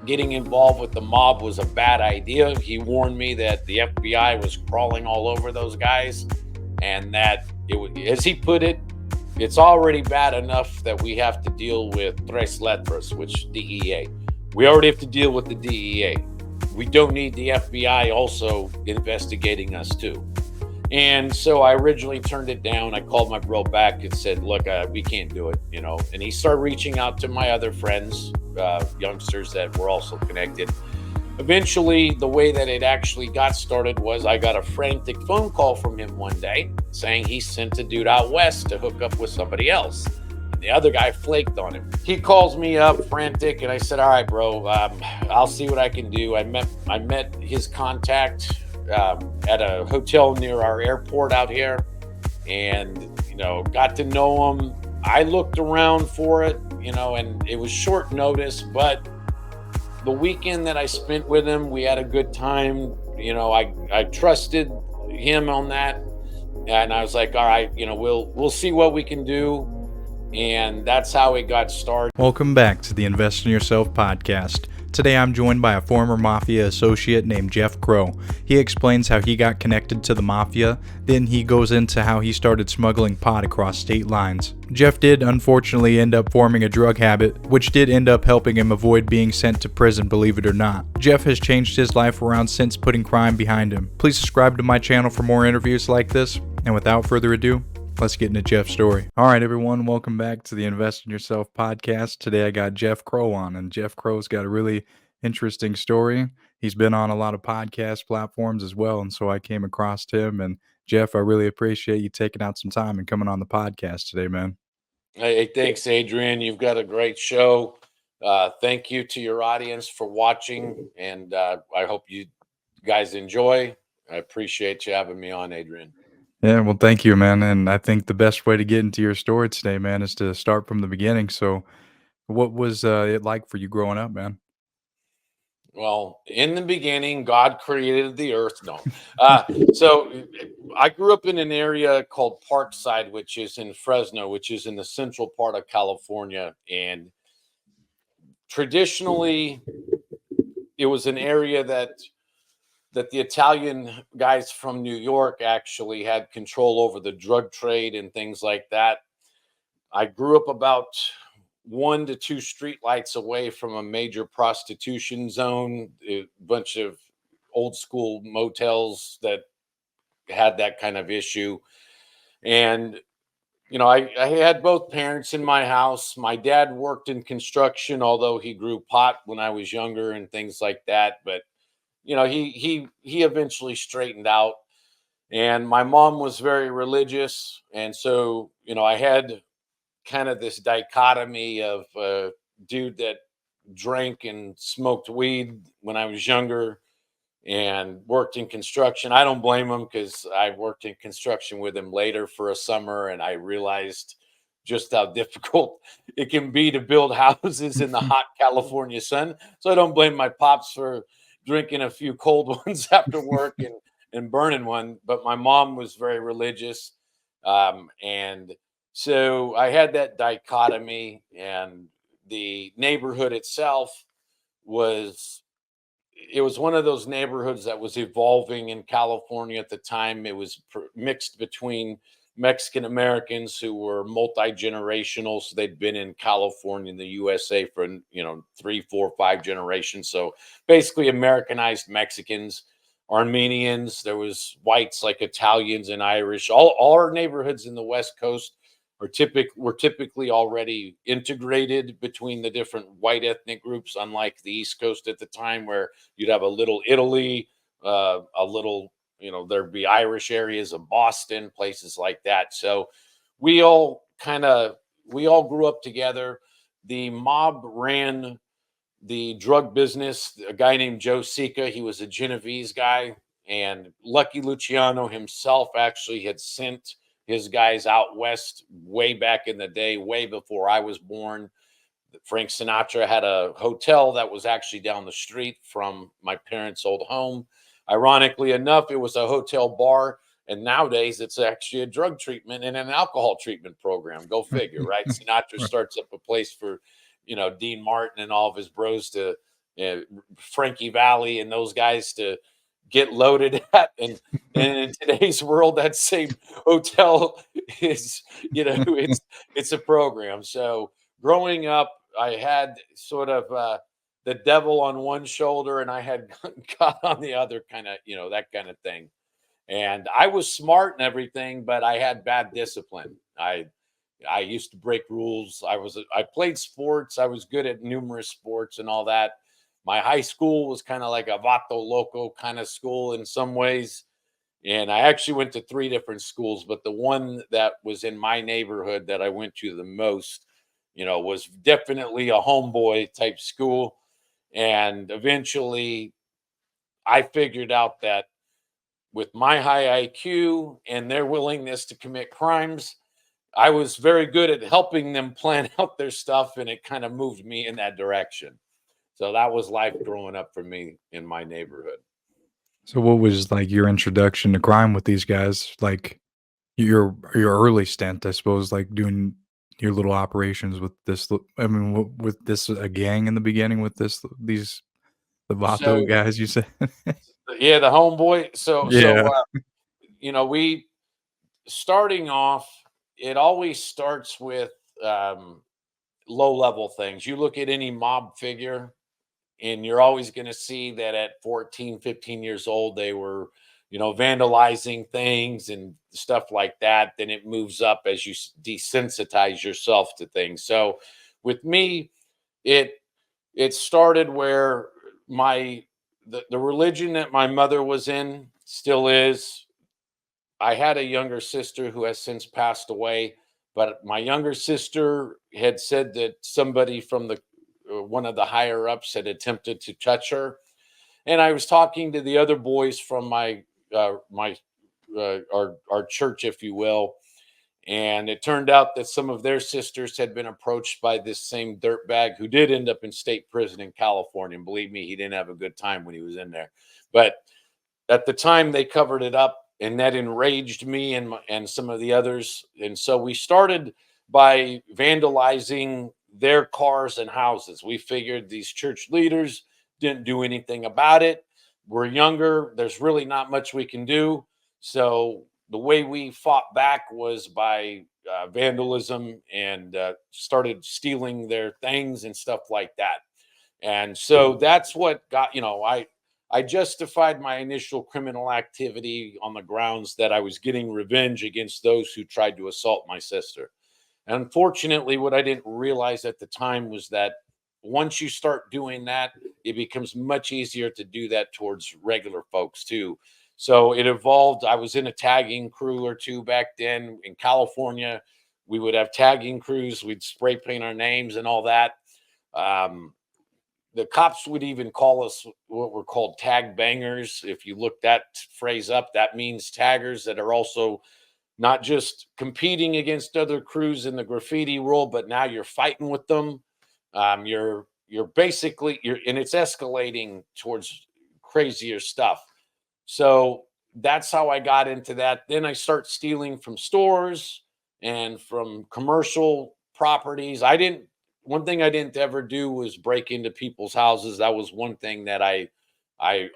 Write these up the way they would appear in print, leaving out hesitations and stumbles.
getting involved with the mob was a bad idea. He warned me that the FBI was crawling all over those guys, and that it would, as he put it, it's already bad enough that we have to deal with tres letras, which DEA. We already have to deal with the DEA. We don't need the FBI also investigating us too. And so I originally turned it down. I called my bro back and said, look, we can't do it, And he started reaching out to my other friends, youngsters that were also connected. Eventually, the way that it actually got started was I got a frantic phone call from him one day saying he sent a dude out west to hook up with somebody else. And the other guy flaked on him. He calls me up frantic, and I said, all right, bro, I'll see what I can do. I met his contact at a hotel near our airport out here, and got to know him. I looked around for it, and it was short notice, but the weekend that I spent with him, we had a good time. I trusted him on that, and I was like, all right, we'll see what we can do. And that's how it got started. Welcome back to the Invest in Yourself podcast. Today I'm joined by a former Mafia associate named Jeff Crow. He explains how he got connected to the Mafia, then he goes into how he started smuggling pot across state lines. Jeff did unfortunately end up forming a drug habit, which did end up helping him avoid being sent to prison, believe it or not. Jeff has changed his life around since putting crime behind him. Please subscribe to my channel for more interviews like this, and without further ado, let's get into Jeff's story. All right, everyone, welcome back to the Invest in Yourself podcast. Today I got Jeff Crow on, and Jeff Crow's got a really interesting story. He's been on a lot of podcast platforms as well, and so I came across him. And Jeff, I really appreciate you taking out some time and coming on the podcast today, man. Hey, thanks, Adrian. You've got a great show. Thank you to your audience for watching, and I hope you guys enjoy. I appreciate you having me on, Adrian. Yeah, well, thank you, man. And I think the best way to get into your story today, man, is to start from the beginning. So, what was it like for you growing up, man? Well, in the beginning, God created the earth. No. So I grew up in an area called Parkside, which is in Fresno, which is in the central part of California. And traditionally, it was an area that the Italian guys from New York actually had control over the drug trade and things like that. I grew up about 1 to 2 streetlights away from a major prostitution zone, a bunch of old school motels that had that kind of issue. And, I had both parents in my house. My dad worked in construction, although he grew pot when I was younger and things like that. But, he eventually straightened out. And my mom was very religious. And so, I had kind of this dichotomy of a dude that drank and smoked weed when I was younger and worked in construction. I don't blame him because I worked in construction with him later for a summer, and I realized just how difficult it can be to build houses in the hot California sun. So I don't blame my pops for drinking a few cold ones after work and burning one. But my mom was very religious. And so I had that dichotomy, and the neighborhood itself was it was one of those neighborhoods that was evolving in California at the time. It was mixed between Mexican Americans who were multi-generational. So they'd been in California and the USA for, 3, 4, 5 generations. So basically Americanized Mexicans, Armenians. There was whites like Italians and Irish. All our neighborhoods in the West Coast were typically already integrated between the different white ethnic groups, unlike the East Coast at the time, where you'd have a little Italy, a little, there'd be Irish areas of Boston, places like that. So we all grew up together. The mob ran the drug business. A guy named Joe Sica, he was a Genovese guy, and Lucky Luciano himself actually had sent his guys out west way back in the day, way before I was born. Frank Sinatra had a hotel that was actually down the street from my parents' old home. Ironically enough, it was a hotel bar, and nowadays it's actually a drug treatment and an alcohol treatment program. Go figure, right? Sinatra starts up a place for, Dean Martin and all of his bros to Frankie Valley and those guys to get loaded at. And in today's world, that same hotel is, it's a program. So growing up, I had sort of the devil on one shoulder and I had God on the other, kind of, that kind of thing. And I was smart and everything, but I had bad discipline. I used to break rules. I played sports. I was good at numerous sports and all that. My high school was kind of like a vato loco kind of school in some ways. And I actually went to three different schools, but the one that was in my neighborhood that I went to the most, was definitely a homeboy type school. And eventually I figured out that with my high IQ and their willingness to commit crimes, I was very good at helping them plan out their stuff, and it kind of moved me in that direction. So that was life growing up for me in my neighborhood. So what was like your introduction to crime with these guys? Like your early stint, I suppose, like doing your little operations with this. I mean, with this a gang in the beginning with these the Vato So guys you said. yeah, the homeboy. Yeah. We starting off. It always starts with um, low level things. You look at any mob figure, and you're always going to see that at 14, 15 years old they were vandalizing things and stuff like that. Then it moves up as you desensitize yourself to things. So with me, it it started where the religion that my mother was in still is. I had a younger sister who has since passed away, but my younger sister had said that somebody from the one of the higher ups had attempted to touch her. And I was talking to the other boys from my our church, if you will, and it turned out that some of their sisters had been approached by this same dirtbag who did end up in state prison in California. And believe me, he didn't have a good time when he was in there. But at the time, they covered it up, and that enraged me and some of the others. And so we started by vandalizing their cars and houses. We figured these church leaders didn't do anything about it. We're younger. There's really not much we can do. So the way we fought back was by vandalism and started stealing their things and stuff like that. And so that's what got, I justified my initial criminal activity on the grounds that I was getting revenge against those who tried to assault my sister. And unfortunately, what I didn't realize at the time was that once you start doing that, it becomes much easier to do that towards regular folks too. So it evolved. I was in a tagging crew or two back then in California. We would have tagging crews, we'd spray paint our names and all that. Um, the cops would even call us what were called tag bangers. If you look that phrase up, that means taggers that are also not just competing against other crews in the graffiti world, but now you're fighting with them. You're basically and it's escalating towards crazier stuff. So that's how I got into that. Then I start stealing from stores and from commercial properties. One thing I didn't ever do was break into people's houses. That was one thing that I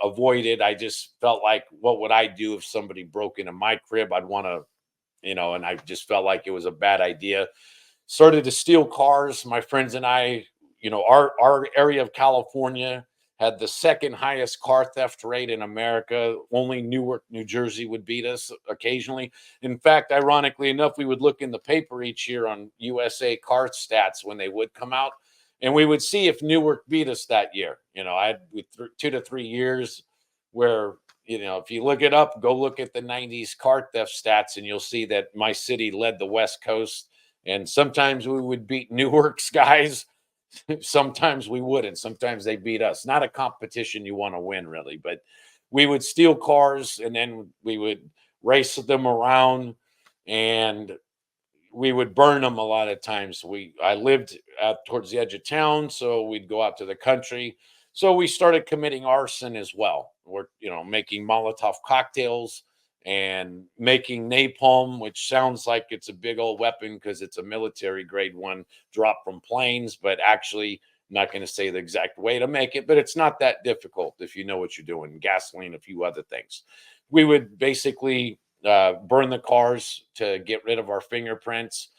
avoided. I just felt like, what would I do if somebody broke into my crib? I'd want to, and I just felt like it was a bad idea. Started to steal cars. My friends and I, our area of California had the second highest car theft rate in America. Only Newark, New Jersey would beat us occasionally. In fact, ironically enough, we would look in the paper each year on USA car stats when they would come out, and we would see if Newark beat us that year. I had 2 to 3 years where, if you look it up, go look at the 90's car theft stats, and you'll see that my city led the West Coast. And sometimes we would beat Newark's guys. Sometimes we wouldn't. Sometimes they beat us. Not a competition you want to win, really, but we would steal cars and then we would race them around and we would burn them a lot of times. I lived out towards the edge of town, so we'd go out to the country. So we started committing arson as well. We're making Molotov cocktails and making napalm, which sounds like it's a big old weapon because it's a military grade one dropped from planes, but actually not going to say the exact way to make it, but it's not that difficult if you know what you're doing. Gasoline, a few other things. We would basically burn the cars to get rid of our fingerprints,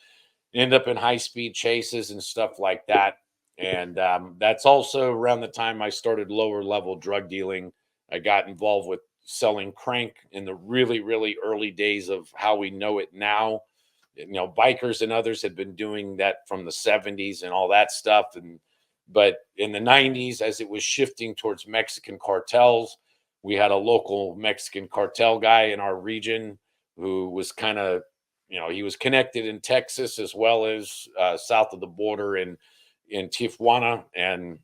end up in high-speed chases and stuff like that. And that's also around the time I started lower level drug dealing. I got involved with selling crank in the really, really early days of how we know it now. Bikers and others had been doing that from the 70s and all that stuff. But in the 90s, as it was shifting towards Mexican cartels, we had a local Mexican cartel guy in our region who was kind of, he was connected in Texas as well as south of the border in Tijuana. And,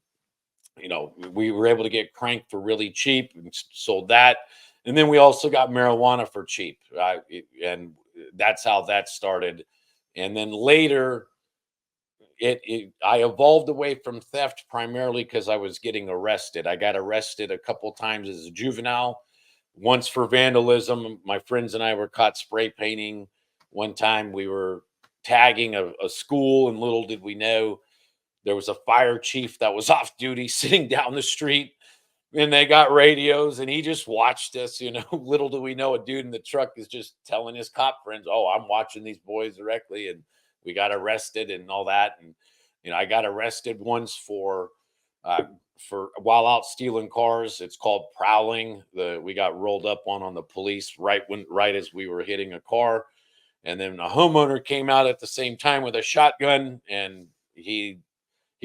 we were able to get crank for really cheap and sold that. And then we also got marijuana for cheap. And that's how that started. And then later, I evolved away from theft primarily because I was getting arrested. I got arrested a couple times as a juvenile, once for vandalism. My friends and I were caught spray painting. One time we were tagging a school, and little did we know there was a fire chief that was off duty sitting down the street, and they got radios, and he just watched us. Little do we know, a dude in the truck is just telling his cop friends, "Oh, I'm watching these boys directly," and we got arrested and all that. And I got arrested once for while out stealing cars. It's called prowling. We got rolled up on the police right as we were hitting a car, and then a homeowner came out at the same time with a shotgun, and he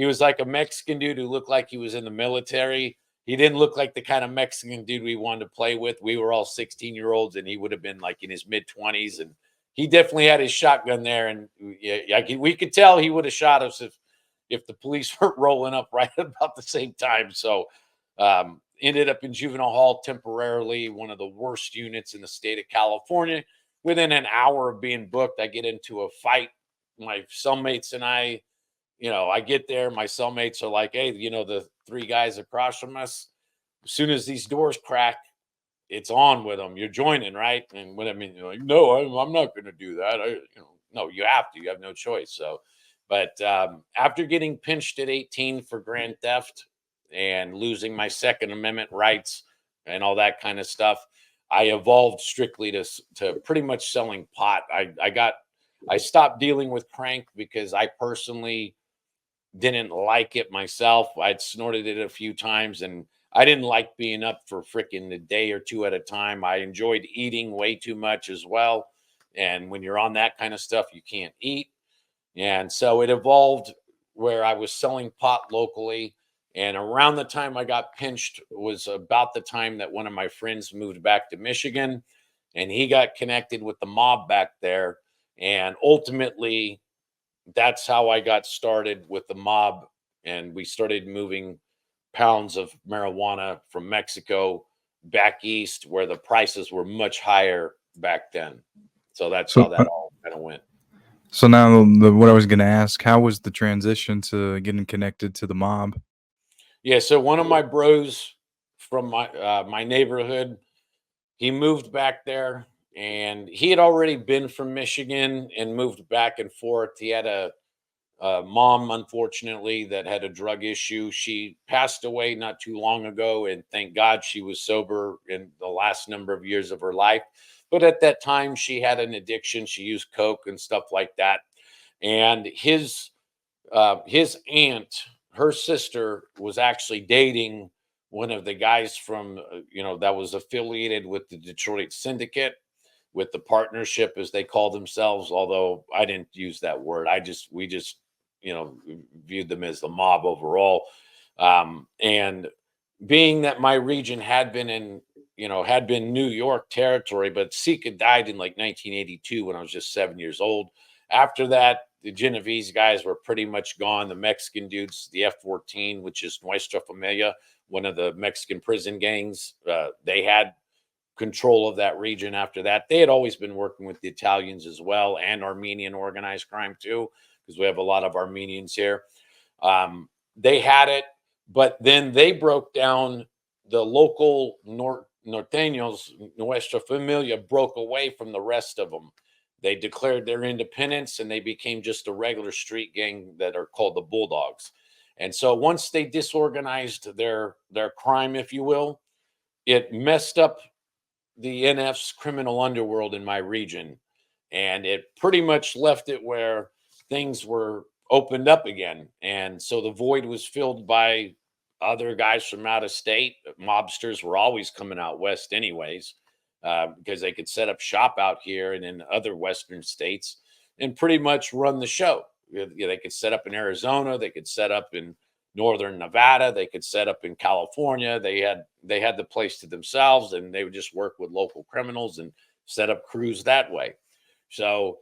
was like a Mexican dude who looked like he was in the military. He didn't look like the kind of Mexican dude we wanted to play with. We were all 16-year-olds, and he would have been like in his mid-20s. And he definitely had his shotgun there. And we could tell he would have shot us if the police weren't rolling up right about the same time. So ended up in juvenile hall temporarily, one of the worst units in the state of California. Within an hour of being booked, I get into a fight. My cellmates and I get there. My cellmates are like, "Hey, the three guys across from us, as soon as these doors crack, it's on with them. You're joining, right?" And what I mean, you're like, "No, I'm not going to do that. No, you have to. You have no choice." So, but after getting pinched at 18 for grand theft and losing my Second Amendment rights and all that kind of stuff, I evolved strictly to pretty much selling pot. I stopped dealing with crank because I personally didn't like it myself. I'd snorted it a few times, and I didn't like being up for freaking a day or two at a time. I enjoyed eating way too much as well. And when you're on that kind of stuff, you can't eat. And so it evolved where I was selling pot locally. And around the time I got pinched was about the time that one of my friends moved back to Michigan, and he got connected with the mob back there. And ultimately, that's how I got started with the mob. And we started moving pounds of marijuana from Mexico back east, where the prices were much higher back then. So that's how So, that all kind of went. so now what I was going to ask, how was the transition to getting connected to the mob? Yeah. So one of my bros from my neighborhood, he moved back there, and he had already been from Michigan and moved back and forth. He had a mom, unfortunately, that had a drug issue. She passed away not too long ago, and thank God she was sober in the last number of years of her life. But at that time, she had an addiction. She used coke and stuff like that. And his aunt, her sister, was actually dating one of the guys from that was affiliated with the Detroit Syndicate, with the partnership as they call themselves. Although I didn't use that word, we just you know viewed them as the mob overall. And being that my region had been New York territory, but Sika died in like 1982 when I was just 7 years old. After that, the Genovese guys were pretty much gone. The Mexican dudes, the F-14, which is Nuestra Familia, one of the Mexican prison gangs, they had control of that region after that. They had always been working with the Italians as well, and Armenian organized crime too, because we have a lot of Armenians here. They had it, but then they broke down. The local Norteños, Nuestra Familia, broke away from the rest of them. They declared their independence, and they became just a regular street gang that are called the Bulldogs. And so once they disorganized their crime, if you will, it messed up the NF's criminal underworld in my region. And it pretty much left it where things were opened up again. And so the void was filled by other guys from out of state. Mobsters were always coming out west, anyways, because they could set up shop out here and in other Western states and pretty much run the show. They could set up in Arizona, they could set up in northern Nevada, they could set up in California. They had the place to themselves, and they would just work with local criminals and set up crews that way. So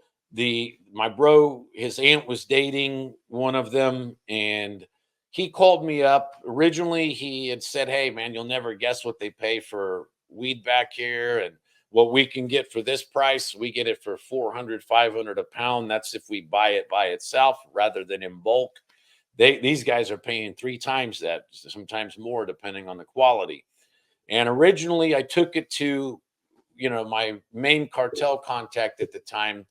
my bro, his aunt was dating one of them, and he called me up. Originally, he had said, "Hey, man, you'll never guess what they pay for weed back here, and what we can get for this price. We get it for 400, 500 a pound. That's if we buy it by itself rather than in bulk. These guys are paying 3 times that, sometimes more, depending on the quality." And originally, I took it to my main cartel contact at the time,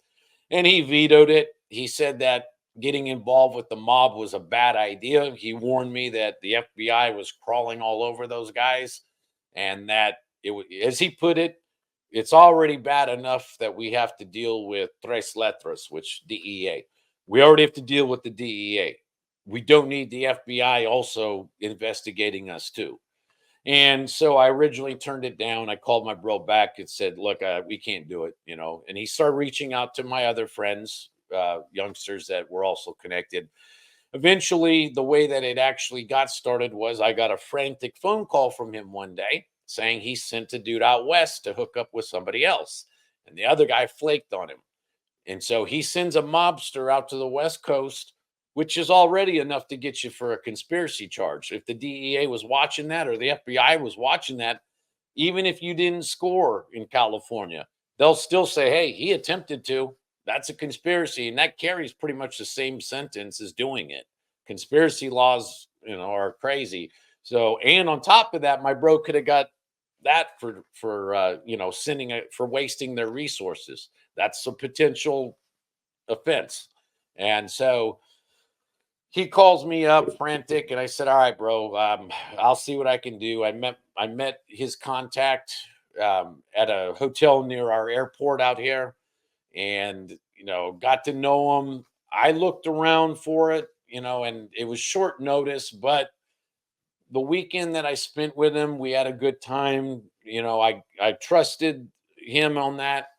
and he vetoed it. He said that getting involved with the mob was a bad idea. He warned me that the FBI was crawling all over those guys, and that as he put it, it's already bad enough that we have to deal with tres letras, which DEA. We already have to deal with the DEA. We don't need the FBI also investigating us too. And so I originally turned it down. I called my bro back and said, "Look, we can't do it." And he started reaching out to my other friends, youngsters that were also connected. Eventually, the way that it actually got started was I got a frantic phone call from him one day saying he sent a dude out west to hook up with somebody else. And the other guy flaked on him. And so he sends a mobster out to the West Coast, which is already enough to get you for a conspiracy charge. If the DEA was watching that or the FBI was watching that, even if you didn't score in California, they'll still say, "Hey, he attempted to. That's a conspiracy." And that carries pretty much the same sentence as doing it. Conspiracy laws, are crazy. So, and on top of that, my bro could have got that for sending it for wasting their resources. That's a potential offense. And so he calls me up frantic, and I said, "All right, bro, I'll see what I can do." I met his contact at a hotel near our airport out here, and got to know him. I looked around for it, and it was short notice, but the weekend that I spent with him, we had a good time. I trusted him on that,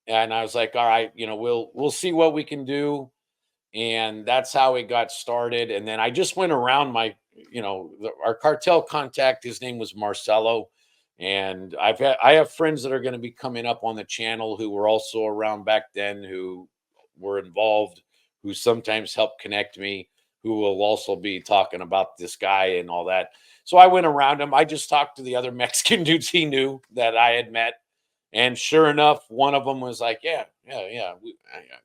and I was like, "All right, we'll see what we can do." And that's how it got started. And then I just went around our cartel contact. His name was Marcelo, and I have friends that are going to be coming up on the channel who were also around back then, who were involved, who sometimes help connect me, who will also be talking about this guy and all that. So I went around him. I just talked to the other Mexican dudes he knew that I had met, and sure enough, one of them was like, "Yeah, yeah,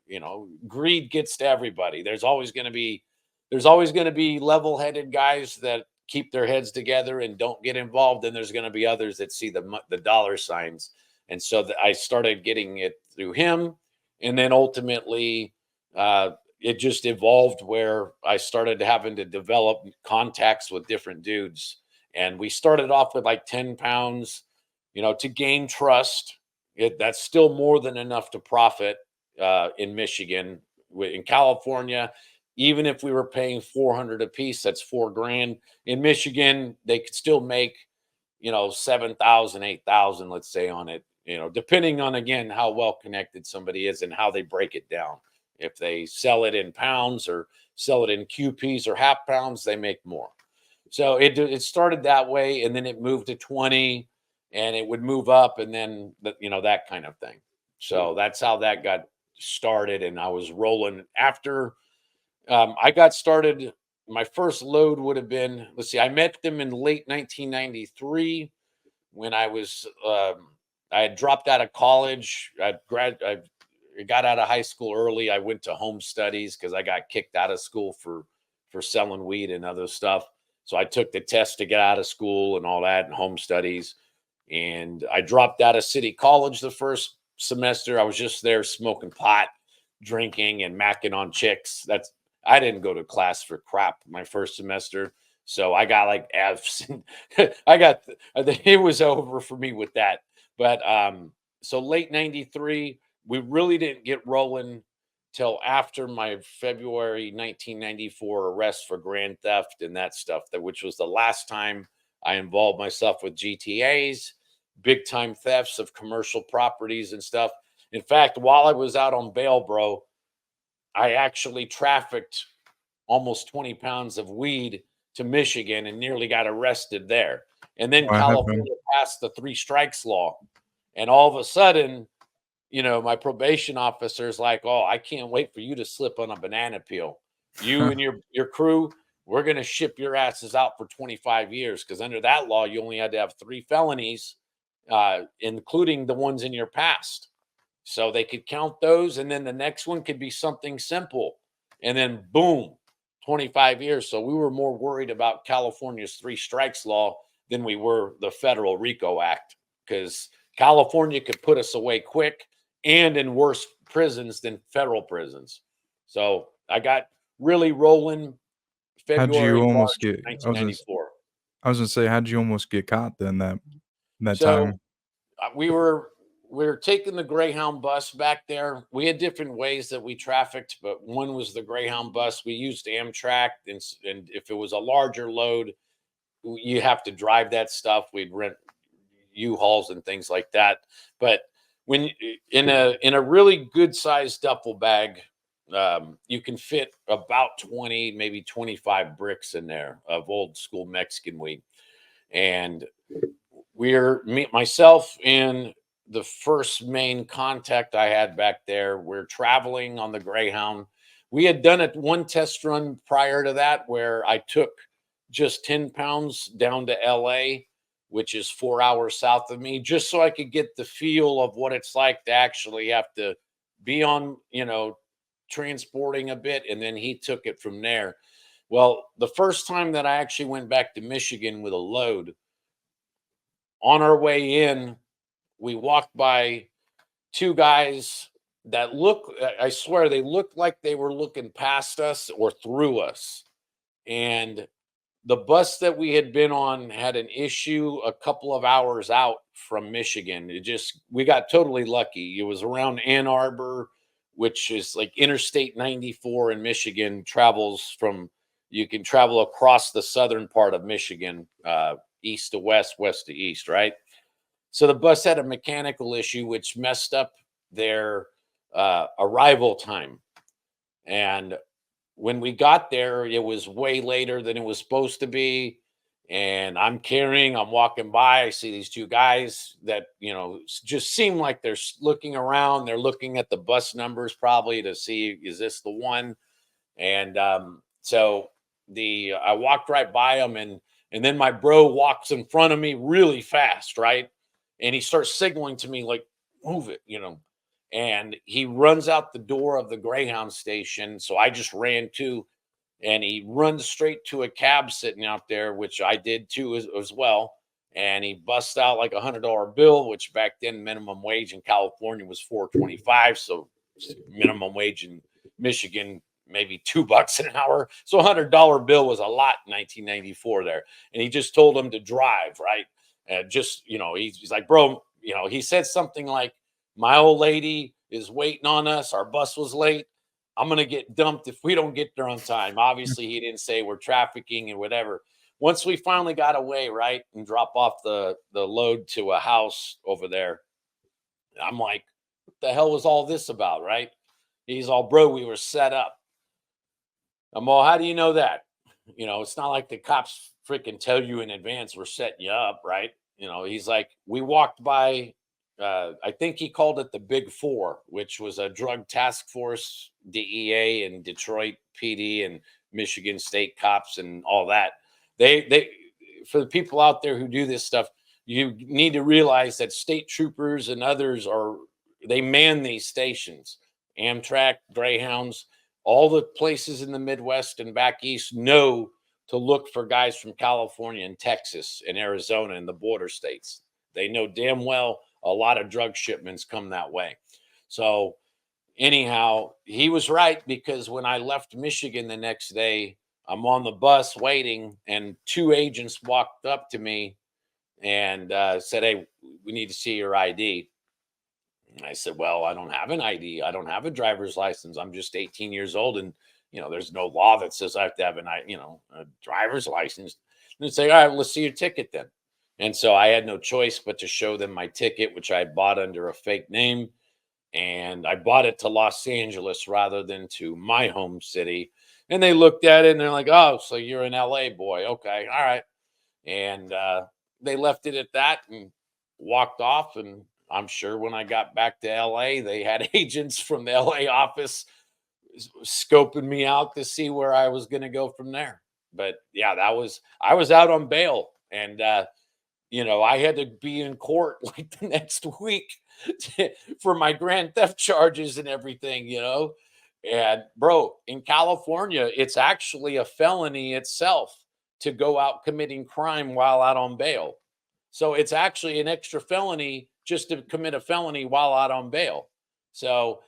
yeah. Greed gets to everybody. There's always going to be level-headed guys that keep their heads together and don't get involved. And there's going to be others that see the dollar signs." And so I started getting it through him, and then ultimately, it just evolved where I started having to develop contacts with different dudes. And we started off with like 10 pounds, to gain trust. That's still more than enough to profit in Michigan. In California, even if we were paying 400 a piece, that's 4 grand. In Michigan, they could still make 7,000, 8,000, let's say, on it. Depending on, again, how well connected somebody is and how they break it down. If they sell it in pounds or sell it in QPs or half pounds, they make more. So it started that way, and then it moved to 20, and it would move up, and then that kind of thing. So that's how that got started, and I was rolling after I got started. My first load would have been, let's see, I met them in late 1993 when I had dropped out of college. I got out of high school early. I went to home studies because I got kicked out of school for selling weed and other stuff. So I took the test to get out of school and all that, and home studies. And I dropped out of city college the first semester. I was just there smoking pot, drinking, and macking on chicks. I didn't go to class for crap my first semester. So I got like F's. It was over for me with that. But so late 93, we really didn't get rolling till after my February 1994 arrest for grand theft and that stuff, which was the last time I involved myself with GTAs, big time thefts of commercial properties and stuff. In fact, while I was out on bail, bro, I actually trafficked almost 20 pounds of weed to Michigan and nearly got arrested there. And then What happened? California passed the three strikes law. And all of a sudden, my probation officer is like, "Oh, I can't wait for you to slip on a banana peel. You and your crew, we're going to ship your asses out for 25 years because under that law, you only had to have 3 felonies, including the ones in your past. So they could count those, and then the next one could be something simple, and then boom, 25 years. So we were more worried about California's three strikes law than we were the federal RICO Act because California could put us away quick and in worse prisons than federal prisons. So I got really rolling How'd you February, almost March of get? 1994. I was gonna say, how'd you almost get caught then that So time? we were taking the Greyhound bus back there. We had different ways that we trafficked, but one was the Greyhound bus. We used Amtrak, and if it was a larger load, you have to drive that stuff. We'd rent U-Hauls and things like that. But when in a really good sized duffel bag, you can fit about 20, maybe 25 bricks in there of old school Mexican weed. And myself and the first main contact I had back there, we're traveling on the Greyhound. We had done one test run prior to that where I took just 10 pounds down to LA, which is 4 hours south of me, just so I could get the feel of what it's like to actually have to be on, transporting a bit. And then he took it from there. Well, the first time that I actually went back to Michigan with a load, on our way in, we walked by two guys that I swear they looked like they were looking past us or through us. And the bus that we had been on had an issue a couple of hours out from Michigan. We got totally lucky. It was around Ann Arbor, which is like Interstate 94 in Michigan you can travel across the southern part of Michigan, east to west, west to east, right? So the bus had a mechanical issue, which messed up their arrival time. And when we got there, it was way later than it was supposed to be. And I'm walking by, I see these two guys that, just seem like they're looking around. They're looking at the bus numbers probably to see, is this the one? And so I walked right by them, and then my bro walks in front of me really fast, right? And he starts signaling to me like, move it, and he runs out the door of the Greyhound station. So I just ran too, and he runs straight to a cab sitting out there, which I did too as well. And he busts out like $100 bill, which back then minimum wage in California was $4.25. So minimum wage in Michigan, maybe $2 an hour. So $100 bill was a lot in 1994 there. And he just told him to drive, right? And just, he's like, bro, he said something like, my old lady is waiting on us. Our bus was late. I'm going to get dumped if we don't get there on time. Obviously, he didn't say we're trafficking and whatever. Once we finally got away, right, and drop off the load to a house over there, I'm like, what the hell was all this about, right? He's all, bro, we were set up. I'm all, how do you know that? It's not like the cops freaking tell you in advance we're setting you up, right? He's like, we walked by, I think he called it the Big Four, which was a drug task force, DEA and Detroit PD and Michigan State cops and all that. They for the people out there who do this stuff, you need to realize that state troopers and others they man these stations. Amtrak, Greyhounds, all the places in the Midwest and back east know to look for guys from California and Texas and Arizona and the border states. They know damn well a lot of drug shipments come that way. So anyhow, he was right, because when I left Michigan the next day, I'm on the bus waiting, and two agents walked up to me and said, "Hey, we need to see your ID." And I said, "Well, I don't have an ID. I don't have a driver's license. I'm just 18 years old, and there's no law that says I have to have a driver's license." And they say, "All right, let's see your ticket then." And so I had no choice but to show them my ticket, which I had bought under a fake name, and I bought it to Los Angeles rather than to my home city. And they looked at it and they're like, "Oh, so you're an LA boy? Okay, all right." And they left it at that and walked off. And I'm sure when I got back to LA, they had agents from the LA office scoping me out to see where I was going to go from there. But yeah, I was out on bail, and I had to be in court like the next week for my grand theft charges and everything. And bro, in California, it's actually a felony itself to go out committing crime while out on bail. So it's actually an extra felony just to commit a felony while out on bail. So,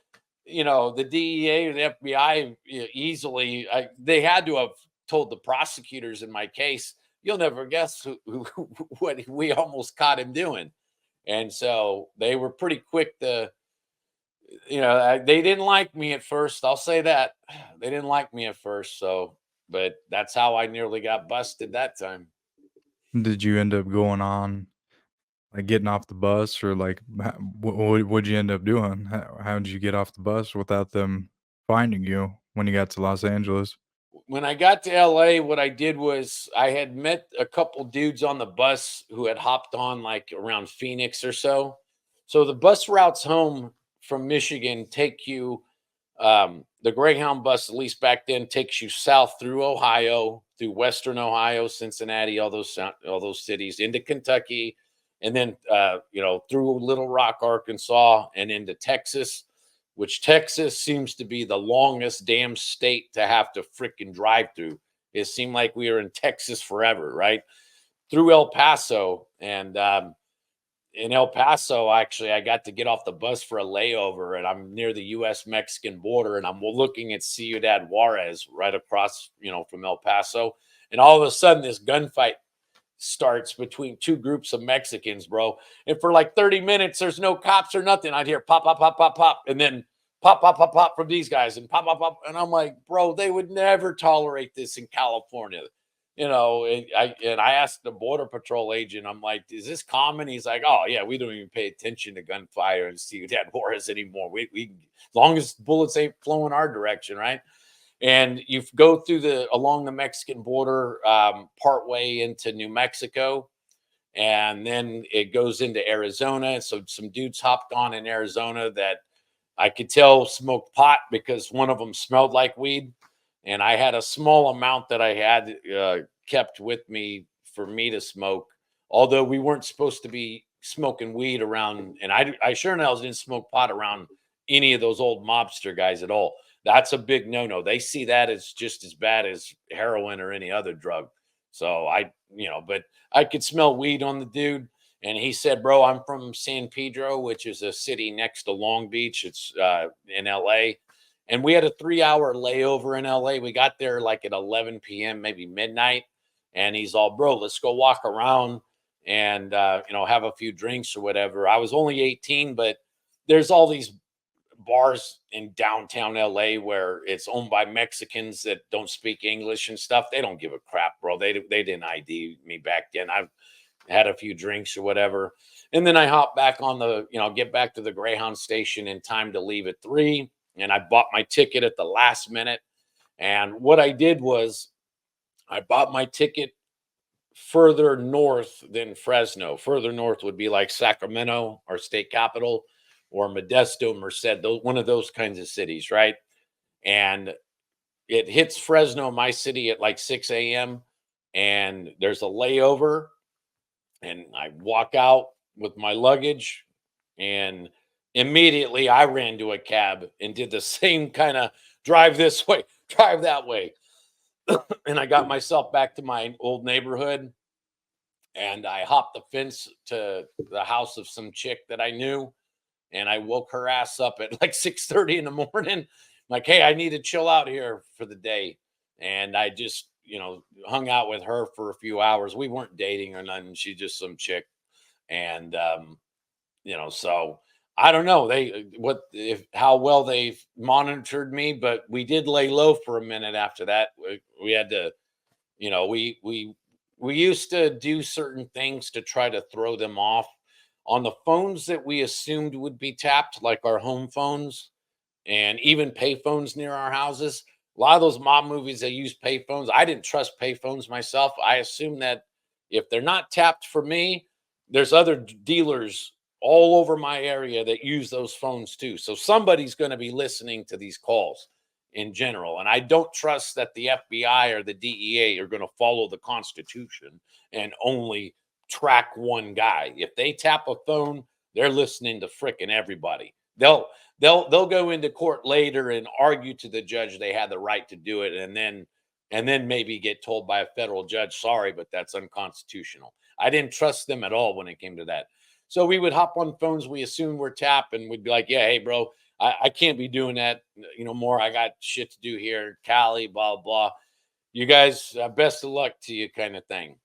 the DEA or the FBI easily, they had to have told the prosecutors in my case, "You'll never guess what we almost caught him doing." And so they were pretty quick to, they didn't like me at first. I'll say that. They didn't like me at first. So, but that's how I nearly got busted that time. Did you end up going on, like, getting off the bus, or, like, what'd you end up doing? How did you get off the bus without them finding you when you got to Los Angeles? When I got to LA, what I did was I had met a couple dudes on the bus who had hopped on like around Phoenix or so. So the bus routes home from Michigan take you, the Greyhound bus, at least back then, takes you south through Ohio, through Western Ohio, Cincinnati, all those cities into Kentucky, and then through Little Rock, Arkansas, and into Texas, which Texas seems to be the longest damn state to have to freaking drive through. It seemed like we were in Texas forever, right? Through El Paso. And in El Paso, actually, I got to get off the bus for a layover, and I'm near the US Mexican border, and I'm looking at Ciudad Juarez right across, from El Paso. And all of a sudden, this gunfight starts between two groups of Mexicans, bro. And for like 30 minutes, there's no cops or nothing. I'd hear pop, pop, pop, pop, pop, and then pop, pop, pop, pop from these guys, and pop, pop, pop. And I'm like, bro, they would never tolerate this in California. And I asked the border patrol agent, I'm like, "Is this common?" He's like, "Oh yeah, we don't even pay attention to gunfire and see that wars anymore. We as long as bullets ain't flowing our direction, right?" And you go through along the Mexican border, partway into New Mexico, and then it goes into Arizona. So some dudes hopped on in Arizona that I could tell smoked pot, because one of them smelled like weed, and I had a small amount that I had kept with me for me to smoke. Although we weren't supposed to be smoking weed around, and I sure enough didn't smoke pot around any of those old mobster guys at all. That's a big no-no. They see that as just as bad as heroin or any other drug. So but I could smell weed on the dude. And he said, "Bro, I'm from San Pedro, which is a city next to Long Beach. It's in LA." And we had a 3-hour layover in LA. We got there like at 11 p.m., maybe midnight. And he's all, "Bro, let's go walk around and, have a few drinks or whatever." I was only 18, but there's all these bars in downtown LA where it's owned by Mexicans that don't speak English and stuff. They don't give a crap, bro. They didn't ID me back then. I've had a few drinks or whatever. And then I hop back on get back to the Greyhound station in time to leave at 3. And I bought my ticket at the last minute. And what I did was I bought my ticket further north than Fresno. Further north would be like Sacramento, our state capital, or Modesto, Merced, one of those kinds of cities, right? And it hits Fresno, my city, at like 6 a.m. And there's a layover, and I walk out with my luggage, and immediately I ran to a cab and did the same kind of drive this way, drive that way. And I got myself back to my old neighborhood, and I hopped the fence to the house of some chick that I knew. and I woke her ass up at like 6:30 in the morning. Like, hey, I need to chill out here for the day. And I just, hung out with her for a few hours. We weren't dating or nothing. She's just some chick. And so I don't know what if how well they've monitored me, but we did lay low for a minute after that. We had to, we used to do certain things to try to throw them off on the phones that we assumed would be tapped, like our home phones and even payphones near our houses. A lot of those mob movies, they use payphones. I didn't trust payphones myself. I assume that if they're not tapped for me, there's other dealers all over my area that use those phones too. So somebody's going to be listening to these calls in general. And I don't trust that the FBI or the DEA are going to follow the Constitution and only track one guy. If they tap a phone, they're listening to fricking everybody. They'll go into court later and argue to the judge they had the right to do it, and then maybe get told by a federal judge, sorry, but that's unconstitutional. I didn't trust them at all when it came to that. So we would hop on phones we assumed were tapped, and we'd be like, yeah, hey bro, I can't be doing that more. I got shit to do here, Cali, blah blah. You guys, best of luck to you, kind of thing.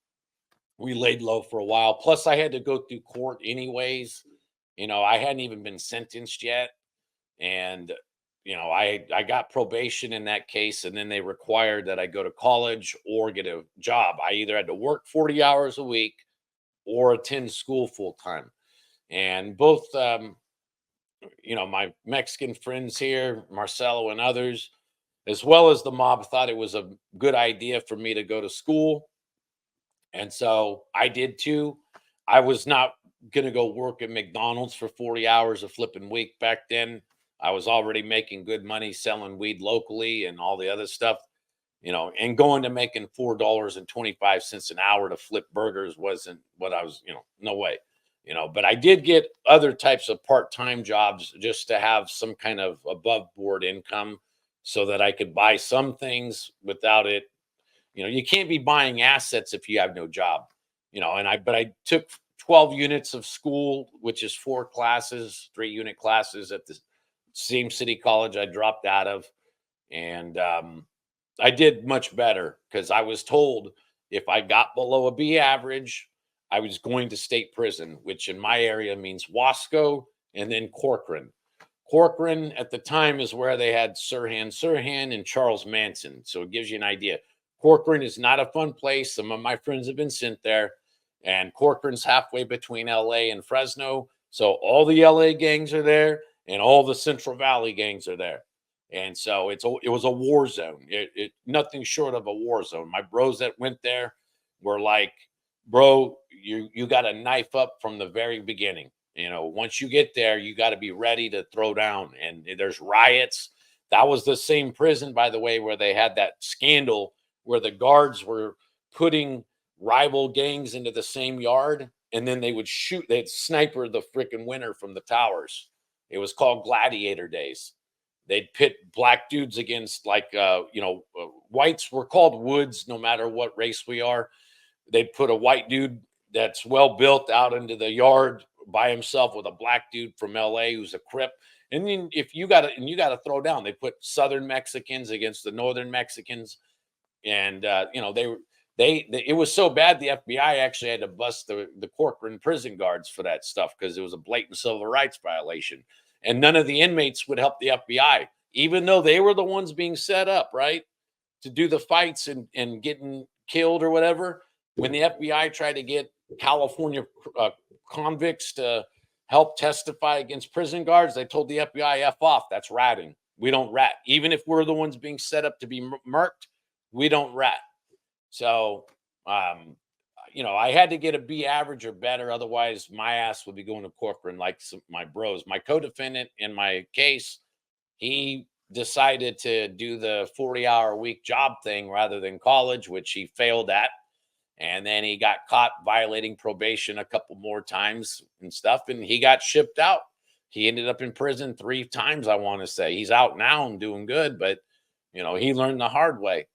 We laid low for a while. Plus I had to go through court anyways. I hadn't even been sentenced yet. And I got probation in that case, and then they required that I go to college or get a job. I either had to work 40 hours a week or attend school full time. And both my Mexican friends here, Marcelo and others, as well as the mob, thought it was a good idea for me to go to school, and so I did too. I was not going to go work at McDonald's for 40 hours a flipping week back then. I was already making good money selling weed locally and all the other stuff, and going to making $4.25 an hour to flip burgers wasn't what I was, no way, but I did get other types of part-time jobs just to have some kind of above board income so that I could buy some things without it. You can't be buying assets if you have no job, but I took 12 units of school, which is 4 classes, 3-unit classes at the same city college I dropped out of. And I did much better because I was told if I got below a B average, I was going to state prison, which in my area means Wasco and then Corcoran. Corcoran at the time is where they had Sirhan and Charles Manson. So it gives you an idea. Corcoran is not a fun place. Some of my friends have been sent there. And Corcoran's halfway between LA and Fresno. So all the LA gangs are there and all the Central Valley gangs are there. And so it was a war zone. Nothing short of a war zone. My bros that went there were like, bro, you got to knife up from the very beginning. Once you get there, you got to be ready to throw down. And there's riots. That was the same prison, by the way, where they had that scandal where the guards were putting rival gangs into the same yard, and then they'd sniper the freaking winner from the towers. It was called Gladiator Days. They'd pit black dudes against whites were called woods no matter what race we are. They'd put a white dude that's well built out into the yard by himself with a black dude from LA who's a Crip. And then if you got to throw down, they put Southern Mexicans against the Northern Mexicans. And it was so bad the FBI actually had to bust the Corcoran prison guards for that stuff because it was a blatant civil rights violation. And none of the inmates would help the FBI, even though they were the ones being set up, right, to do the fights and getting killed or whatever. When the FBI tried to get California convicts to help testify against prison guards, they told the FBI, F off, that's ratting. We don't rat. Even if we're the ones being set up to be murked, we don't rat. So, I had to get a B average or better. Otherwise, my ass would be going to Corcoran like my bros. My co-defendant in my case, he decided to do the 40-hour week job thing rather than college, which he failed at. And then he got caught violating probation a couple more times and stuff, and he got shipped out. He ended up in prison 3 times, I want to say. He's out now and doing good, but, he learned the hard way.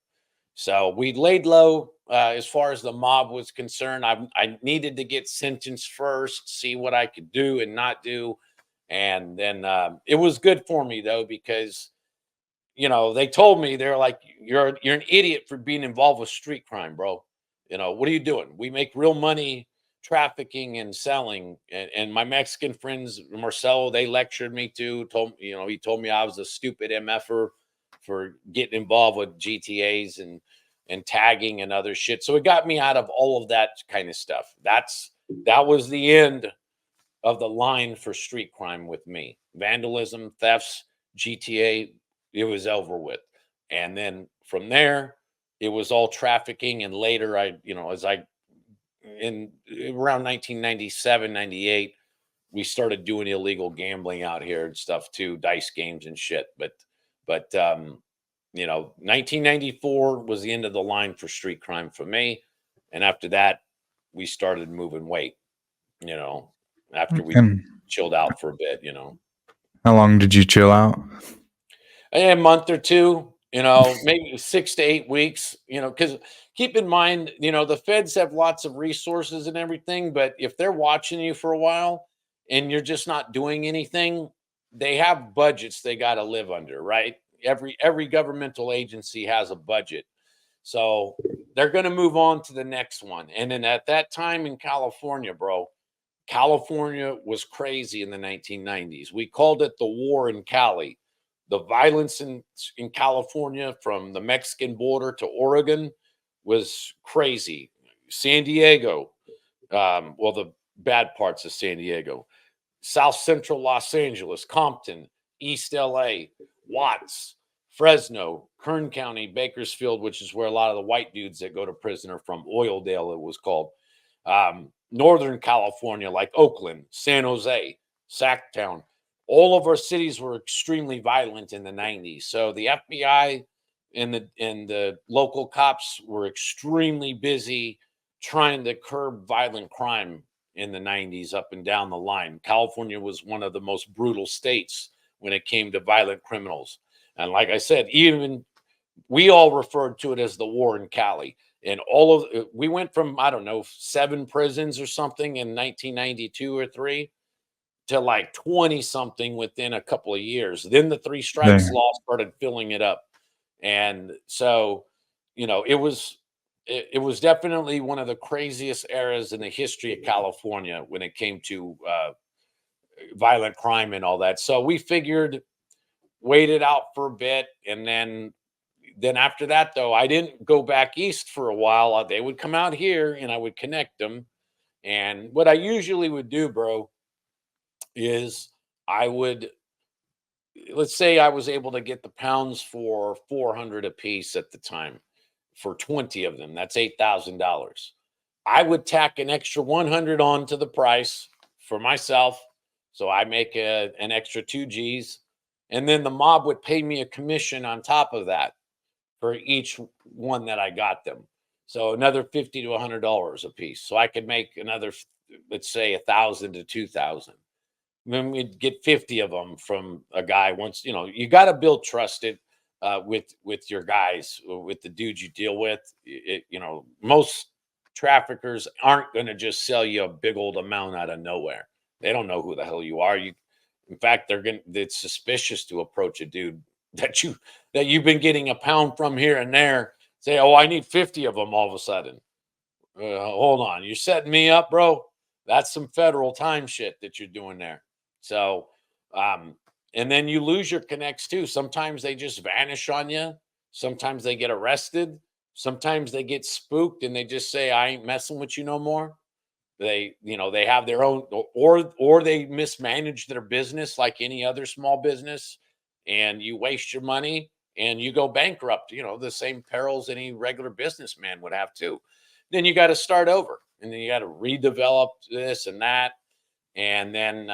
So we laid low as far as the mob was concerned. I needed to get sentenced first, see what I could do and not do. And then it was good for me though, because they told me, they're like, you're an idiot for being involved with street crime, bro. What are you doing? We make real money trafficking and selling. And my Mexican friends, Marcelo, they lectured me too. He told me I was a stupid MFer for getting involved with GTAs and tagging and other shit. So it got me out of all of that kind of stuff. That was the end of the line for street crime with me. Vandalism, thefts, GTA, it was over with. And then from there, it was all trafficking. And later, as I, in around 1997, 98, we started doing illegal gambling out here and stuff too, dice games and shit. But 1994 was the end of the line for street crime for me. And after that, we started moving weight, you know, after we And chilled out for a bit. how long did you chill out? A month or two, maybe 6 to 8 weeks, because keep in mind, the feds have lots of resources and everything, but if they're watching you for a while and you're just not doing anything, they have budgets they got to live under, right? Every governmental agency has a budget. So they're going to move on to the next one. And then at that time in California, bro, California was crazy in the 1990s. We called it the war in Cali. The violence in California from the Mexican border to Oregon was crazy. San Diego, well, the bad parts of San Diego, South Central Los Angeles, Compton, East LA, Watts, Fresno, Kern County, Bakersfield, which is where a lot of the white dudes that go to prison are from, Oildale, it was called. Northern California, like Oakland, San Jose, Sacktown. All of our cities were extremely violent in the 90s. So the FBI and the local cops were extremely busy trying to curb violent crime in the 90s up and down the line. California was one of the most brutal states when it came to violent criminals. And like I said, even we all referred to it as the war in Cali. And we went from, I don't know, 7 prisons or something in 1992 or 3 to like 20 something within a couple of years. Then the 3 strikes law started filling it up. And so, it was definitely one of the craziest eras in the history of California when it came to violent crime and all that. So we figured, wait it out for a bit, and then after that, though, I didn't go back east for a while. They would come out here and I would connect them. And what I usually would do, bro, is I would, let's say I was able to get the pounds for 400 a piece at the time for 20 of them. That's $8,000. I would tack an extra 100 on to the price for myself. So I make an extra 2 G's. And then the mob would pay me a commission on top of that for each one that I got them. So another $50 to $100 a piece. So I could make another, let's say, 1,000 to 2,000. Then we'd get 50 of them from a guy once. You got to build trust with your guys, with the dudes you deal with. Most traffickers aren't going to just sell you a big old amount out of nowhere. They don't know who the hell you are. In fact, it's suspicious to approach a dude that you've been getting a pound from here and there. Say, oh, I need 50 of them all of a sudden. Hold on, you're setting me up, bro. That's some federal time shit that you're doing there. So, and then you lose your connects too. Sometimes they just vanish on you. Sometimes they get arrested. Sometimes they get spooked and they just say, I ain't messing with you no more. They have their own, or they mismanage their business like any other small business, and you waste your money and you go bankrupt. The same perils any regular businessman would have to. Then you got to start over, and then you got to redevelop this and that, and then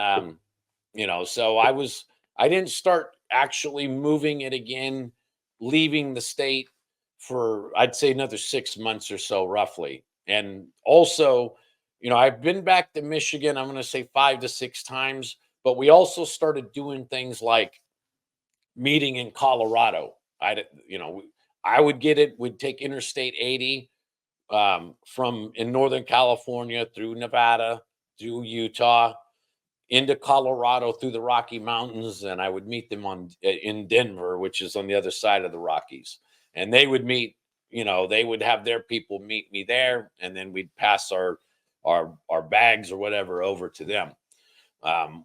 so I didn't start actually moving it again, leaving the state for, I'd say, another 6 months or so, roughly. And also, I've been back to Michigan, I'm going to say 5 to 6 times, but we also started doing things like meeting in Colorado. I would take Interstate 80 from in Northern California through Nevada, through Utah, into Colorado through the Rocky Mountains, and I would meet them in Denver, which is on the other side of the Rockies. And they would meet, they would have their people meet me there, and then we'd pass our bags or whatever over to them.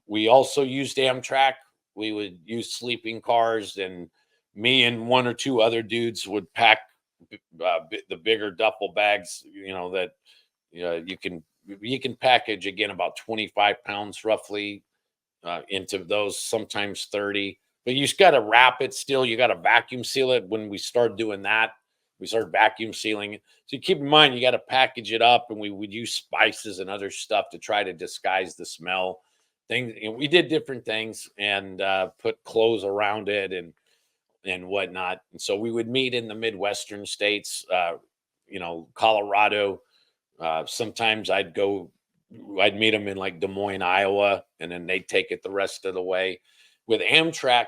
We also used Amtrak. We would use sleeping cars, and me and one or two other dudes would pack the bigger duffel bags, that you can package again about 25 pounds roughly into those, sometimes 30. But you just got to wrap it still. You got to vacuum seal it. When we started doing that, we started vacuum sealing it. So keep in mind, you got to package it up, and we would use spices and other stuff to try to disguise the smell. We did different things, and put clothes around it and whatnot. And so we would meet in the Midwestern states, Colorado. Sometimes I'd meet them in like Des Moines, Iowa, and then they'd take it the rest of the way. With Amtrak,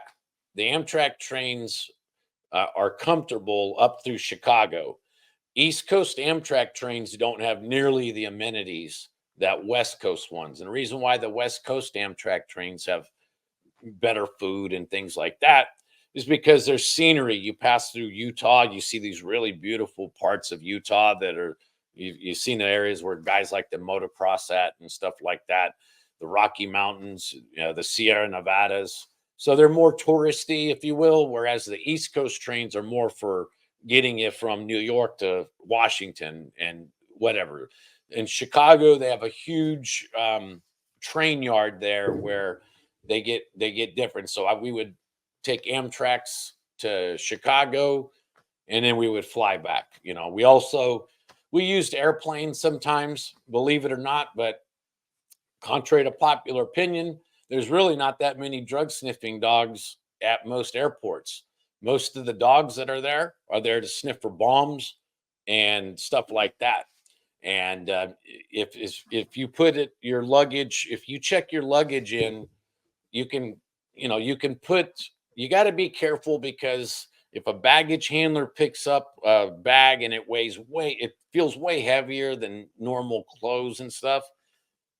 the Amtrak trains are comfortable up through Chicago. East Coast Amtrak trains don't have nearly the amenities that West Coast ones. And the reason why the West Coast Amtrak trains have better food and things like that is because there's scenery. You pass through Utah, you see these really beautiful parts of Utah that are, you've seen the areas where guys like to motocross at and stuff like that. The Rocky Mountains, the Sierra Nevadas. So they're more touristy, if you will, whereas the East Coast trains are more for getting you from New York to Washington and whatever. In Chicago, they have a huge train yard there where they get different. So we would take Amtrak's to Chicago, and then we would fly back. We used airplanes sometimes, believe it or not, but contrary to popular opinion, there's really not that many drug sniffing dogs at most airports. Most of the dogs that are there to sniff for bombs and stuff like that. And if you your luggage, if you check your luggage in, you got to be careful, because if a baggage handler picks up a bag and it feels way heavier than normal clothes and stuff,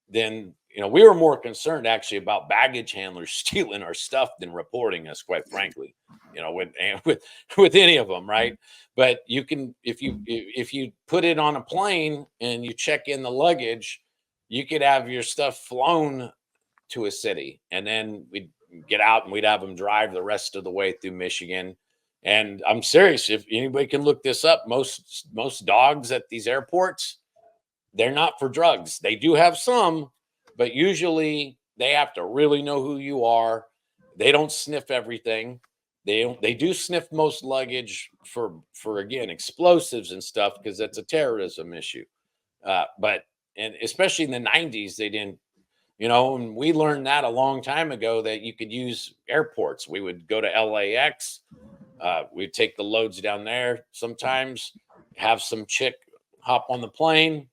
then we were more concerned actually about baggage handlers stealing our stuff than reporting us, quite frankly, with any of them, right? But you can, if you put it on a plane and you check in the luggage, you could have your stuff flown to a city, and then we'd get out and we'd have them drive the rest of the way through Michigan. And I'm serious, if anybody can look this up, most dogs at these airports, they're not for drugs. They do have some, but usually they have to really know who you are. They don't sniff everything. They do sniff most luggage for again, explosives and stuff, because that's a terrorism issue. And especially in the 90's, they didn't, and we learned that a long time ago, that you could use airports. We would go to LAX. We'd take the loads down there sometimes, have some chick hop on the plane,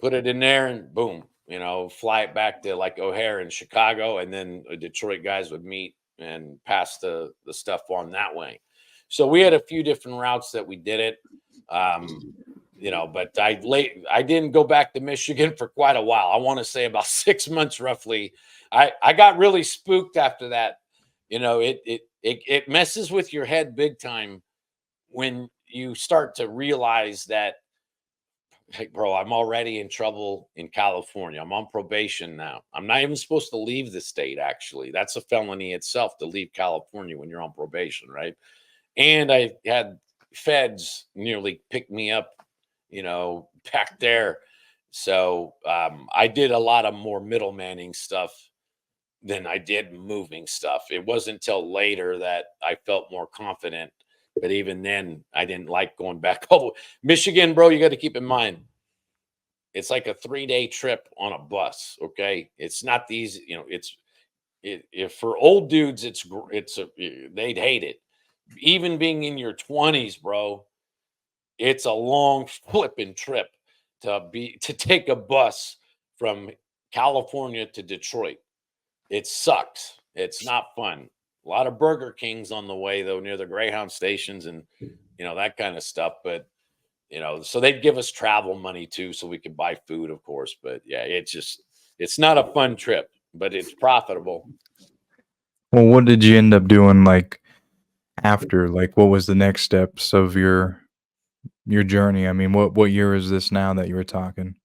put it in there, and boom, fly it back to like O'Hare in Chicago. And then the Detroit guys would meet and pass the stuff on that way. So we had a few different routes that we did it. But I didn't go back to Michigan for quite a while. I want to say about 6 months roughly. I got really spooked after that. It messes with your head big time when you start to realize that, hey, bro, I'm already in trouble in California. I'm on probation now. I'm not even supposed to leave the state, actually. That's a felony itself to leave California when you're on probation, right? And I had feds nearly pick me up, back there. So I did a lot of more middlemaning stuff than I did moving stuff. It wasn't until later that I felt more confident. But even then, I didn't like going back. Oh, Michigan, bro, you got to keep in mind, it's like a 3-day trip on a bus. Okay, it's not these. If for old dudes, they'd hate it. Even being in your 20s, bro, it's a long flipping trip to take a bus from California to Detroit. It sucks. It's not fun. A lot of Burger Kings on the way, though, near the Greyhound stations and, that kind of stuff. But, so they'd give us travel money too, so we could buy food, of course. But yeah, it's not a fun trip. but it's profitable. Well, what did you end up doing like after? Like, what was the next steps of your journey? I mean, what year is this now that you were talking?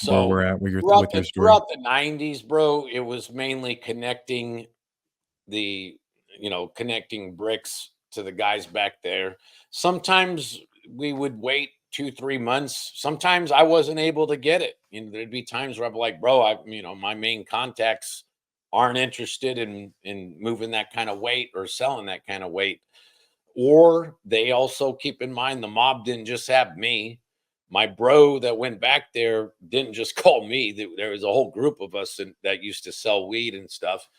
Where we're So at with your story? throughout the 90s, bro, it was mainly connecting the connecting bricks to the guys back there. Sometimes we would wait 2 3 months. Sometimes I wasn't able to get it. There'd be times where I'm like, bro, my main contacts aren't interested in moving that kind of weight or selling that kind of weight. Or they also keep in mind the mob didn't just have me. My bro that went back there didn't just call me. There was a whole group of us that used to sell weed and stuff,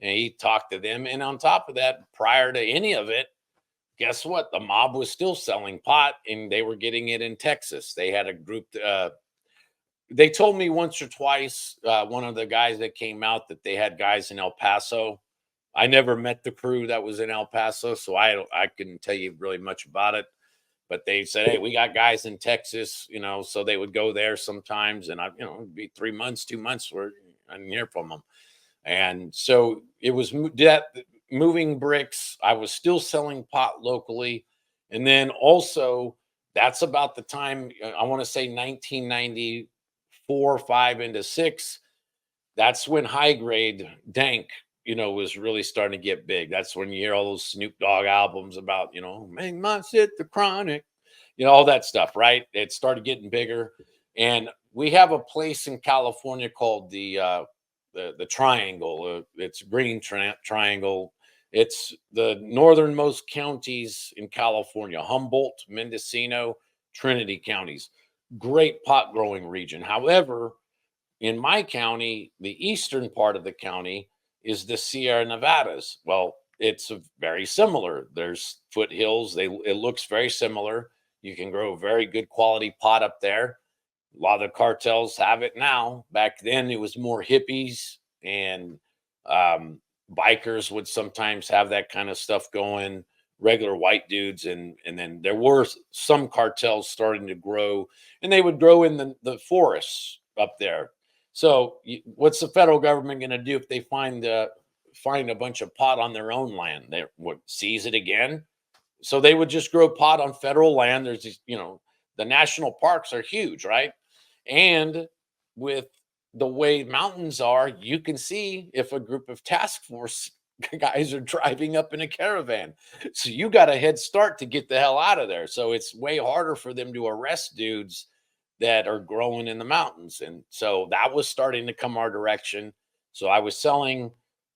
and he talked to them. And on top of that, prior to any of it, guess what? The mob was still selling pot, and they were getting it in Texas. They had a group. They told me once or twice, one of the guys that came out, that they had guys in El Paso. I never met the crew that was in El Paso, so I couldn't tell you really much about it. But they said, "Hey, we got guys in Texas," so they would go there sometimes, and it'd be 3 months, 2 months where I didn't hear from them. And so it was that moving bricks. I was still selling pot locally. And then also, that's about the time, I want to say 1994, 5 into 6. That's when high grade dank, was really starting to get big. That's when you hear all those Snoop Dogg albums about, make my shit the chronic, all that stuff, right? It started getting bigger. And we have a place in California called the Triangle. It's Green Triangle. It's the northernmost counties in California: Humboldt, Mendocino, Trinity counties. Great pot growing region. However, in my county, the eastern part of the county is the Sierra Nevadas. Well, it's very similar. There's foothills. It looks very similar. You can grow very good quality pot up there. A lot of the cartels have it now. Back then, it was more hippies and um, bikers would sometimes have that kind of stuff going. Regular white dudes, and then there were some cartels starting to grow, and they would grow in the forests up there. So, what's the federal government going to do if they find a bunch of pot on their own land? They would seize it again. So they would just grow pot on federal land. There's these, the national parks are huge, right? And with the way mountains are, you can see if a group of task force guys are driving up in a caravan. So you got a head start to get the hell out of there. So it's way harder for them to arrest dudes that are growing in the mountains. And so that was starting to come our direction. So I was selling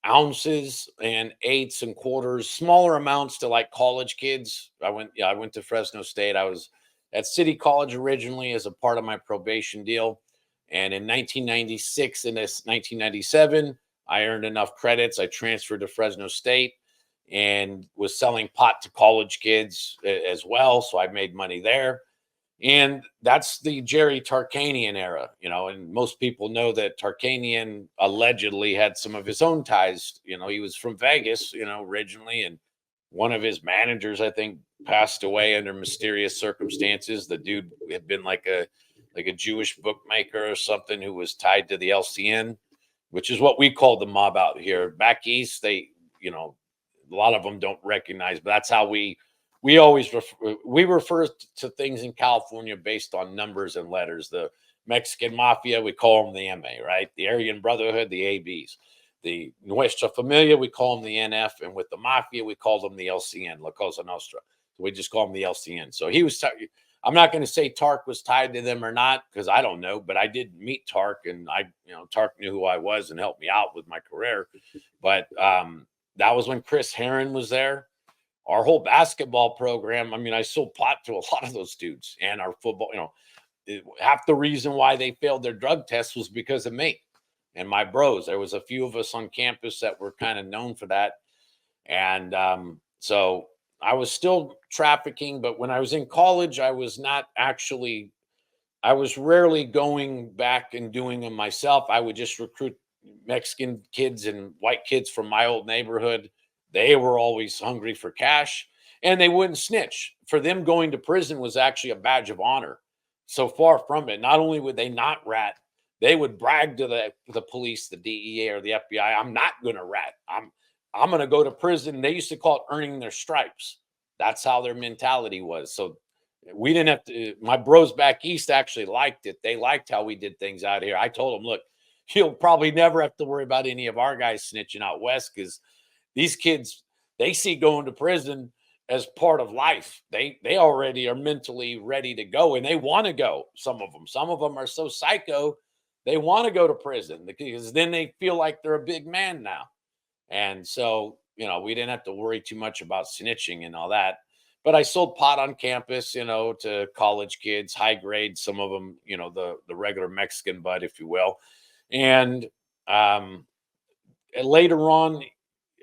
ounces and eighths and quarters, smaller amounts to like college kids. I went to Fresno State. I was at City College originally as a part of my probation deal. And in 1996 and this 1997, I earned enough credits. I transferred to Fresno State and was selling pot to college kids as well. So I made money there. And that's the Jerry Tarkanian era, and most people know that Tarkanian allegedly had some of his own ties. He was from Vegas, originally, and one of his managers, I think, passed away under mysterious circumstances. The dude had been like a Jewish bookmaker or something who was tied to the LCN, which is what we call the mob out here. Back east, a lot of them don't recognize, but that's how we always we refer to things in California based on numbers and letters. The Mexican Mafia, we call them the MA, right? The Aryan Brotherhood, the ABs. The Nuestra Familia, we call them the NF. And with the Mafia, we call them the LCN, La Cosa Nostra. So we just call them the LCN. So I'm not going to say Tark was tied to them or not, because I don't know, but I did meet Tark, and Tark knew who I was and helped me out with my career. But that was when Chris Herron was there. Our whole basketball program, I sold pot to a lot of those dudes, and our football, half the reason why they failed their drug tests was because of me and my bros. There was a few of us on campus that were kind of known for that. And so I was still trafficking, but when I was in college, I was rarely going back and doing them myself. I would just recruit Mexican kids and white kids from my old neighborhood. They were always hungry for cash, and they wouldn't snitch. For them, going to prison was actually a badge of honor. So far from it. Not only would they not rat, they would brag to the police, the DEA or the FBI, I'm not going to rat. I'm going to go to prison. They used to call it earning their stripes. That's how their mentality was. So we didn't have to. My bros back east actually liked it. They liked how we did things out here. I told them, look, you'll probably never have to worry about any of our guys snitching out west, because these kids, they see going to prison as part of life. They already are mentally ready to go, and they want to go. Some of them are so psycho, they want to go to prison because then they feel like they're a big man now. And so, we didn't have to worry too much about snitching and all that. But I sold pot on campus, to college kids, high grade, some of them, the regular Mexican bud, if you will. And later on,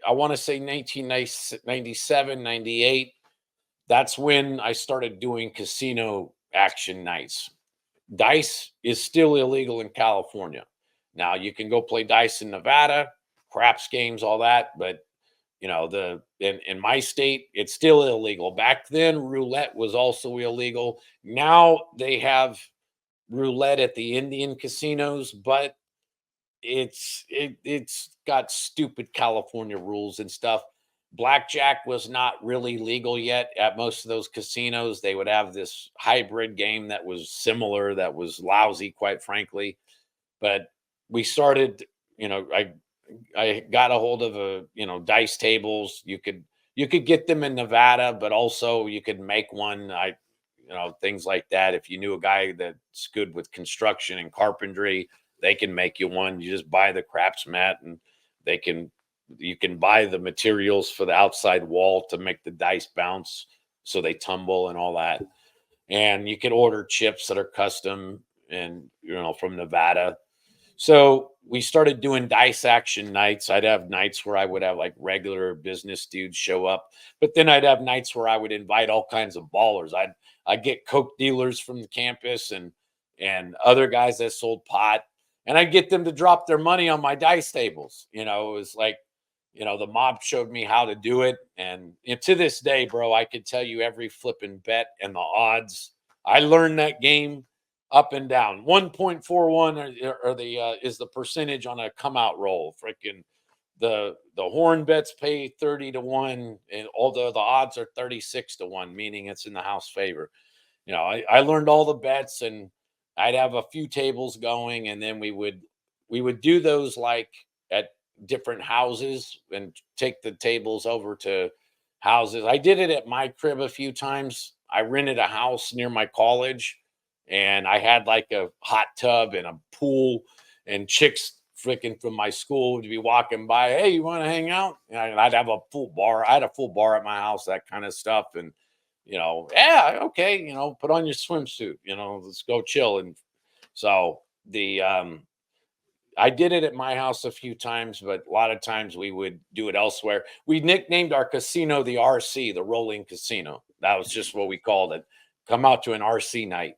I want to say 1997, 98, that's when I started doing casino action nights. Dice is still illegal in California. Now you can go play dice in Nevada, craps games, all that, but in my state, it's still illegal. Back then, roulette was also illegal. Now they have roulette at the Indian casinos, but it's got stupid California rules and stuff. Blackjack was not really legal yet at most of those casinos. They would have this hybrid game that was similar, that was lousy, quite frankly. But we started, I got a hold of dice tables. You could get them in Nevada, but also you could make one. Things like that. If you knew a guy that's good with construction and carpentry, they can make you one. You just buy the craps mat, and you can buy the materials for the outside wall to make the dice bounce so they tumble and all that. And you can order chips that are custom and from Nevada. So we started doing dice action nights. I'd have nights where I would have like regular business dudes show up, but then I'd have nights where I would invite all kinds of ballers. I'd get coke dealers from the campus and other guys that sold pot, and I'd get them to drop their money on my dice tables. It was like, the mob showed me how to do it, and to this day, bro, I could tell you every flipping bet and the odds. I learned that game up and down. 1.41 or the is the percentage on a come out roll. Freaking the horn bets pay 30-1, and although the odds are 36-1, meaning it's in the house favor. I learned all the bets, and I'd have a few tables going, and then we would do those like at different houses and take the tables over to houses. I did it at my crib a few times. I rented a house near my college, and I had like a hot tub and a pool, and chicks freaking from my school would be walking by. Hey, you want to hang out? And I'd have a full bar. I had a full bar at my house, that kind of stuff. And, yeah, okay, put on your swimsuit, let's go chill. And so I did it at my house a few times, but a lot of times we would do it elsewhere. We nicknamed our casino the RC, the Rolling Casino. That was just what we called it. Come out to an RC night.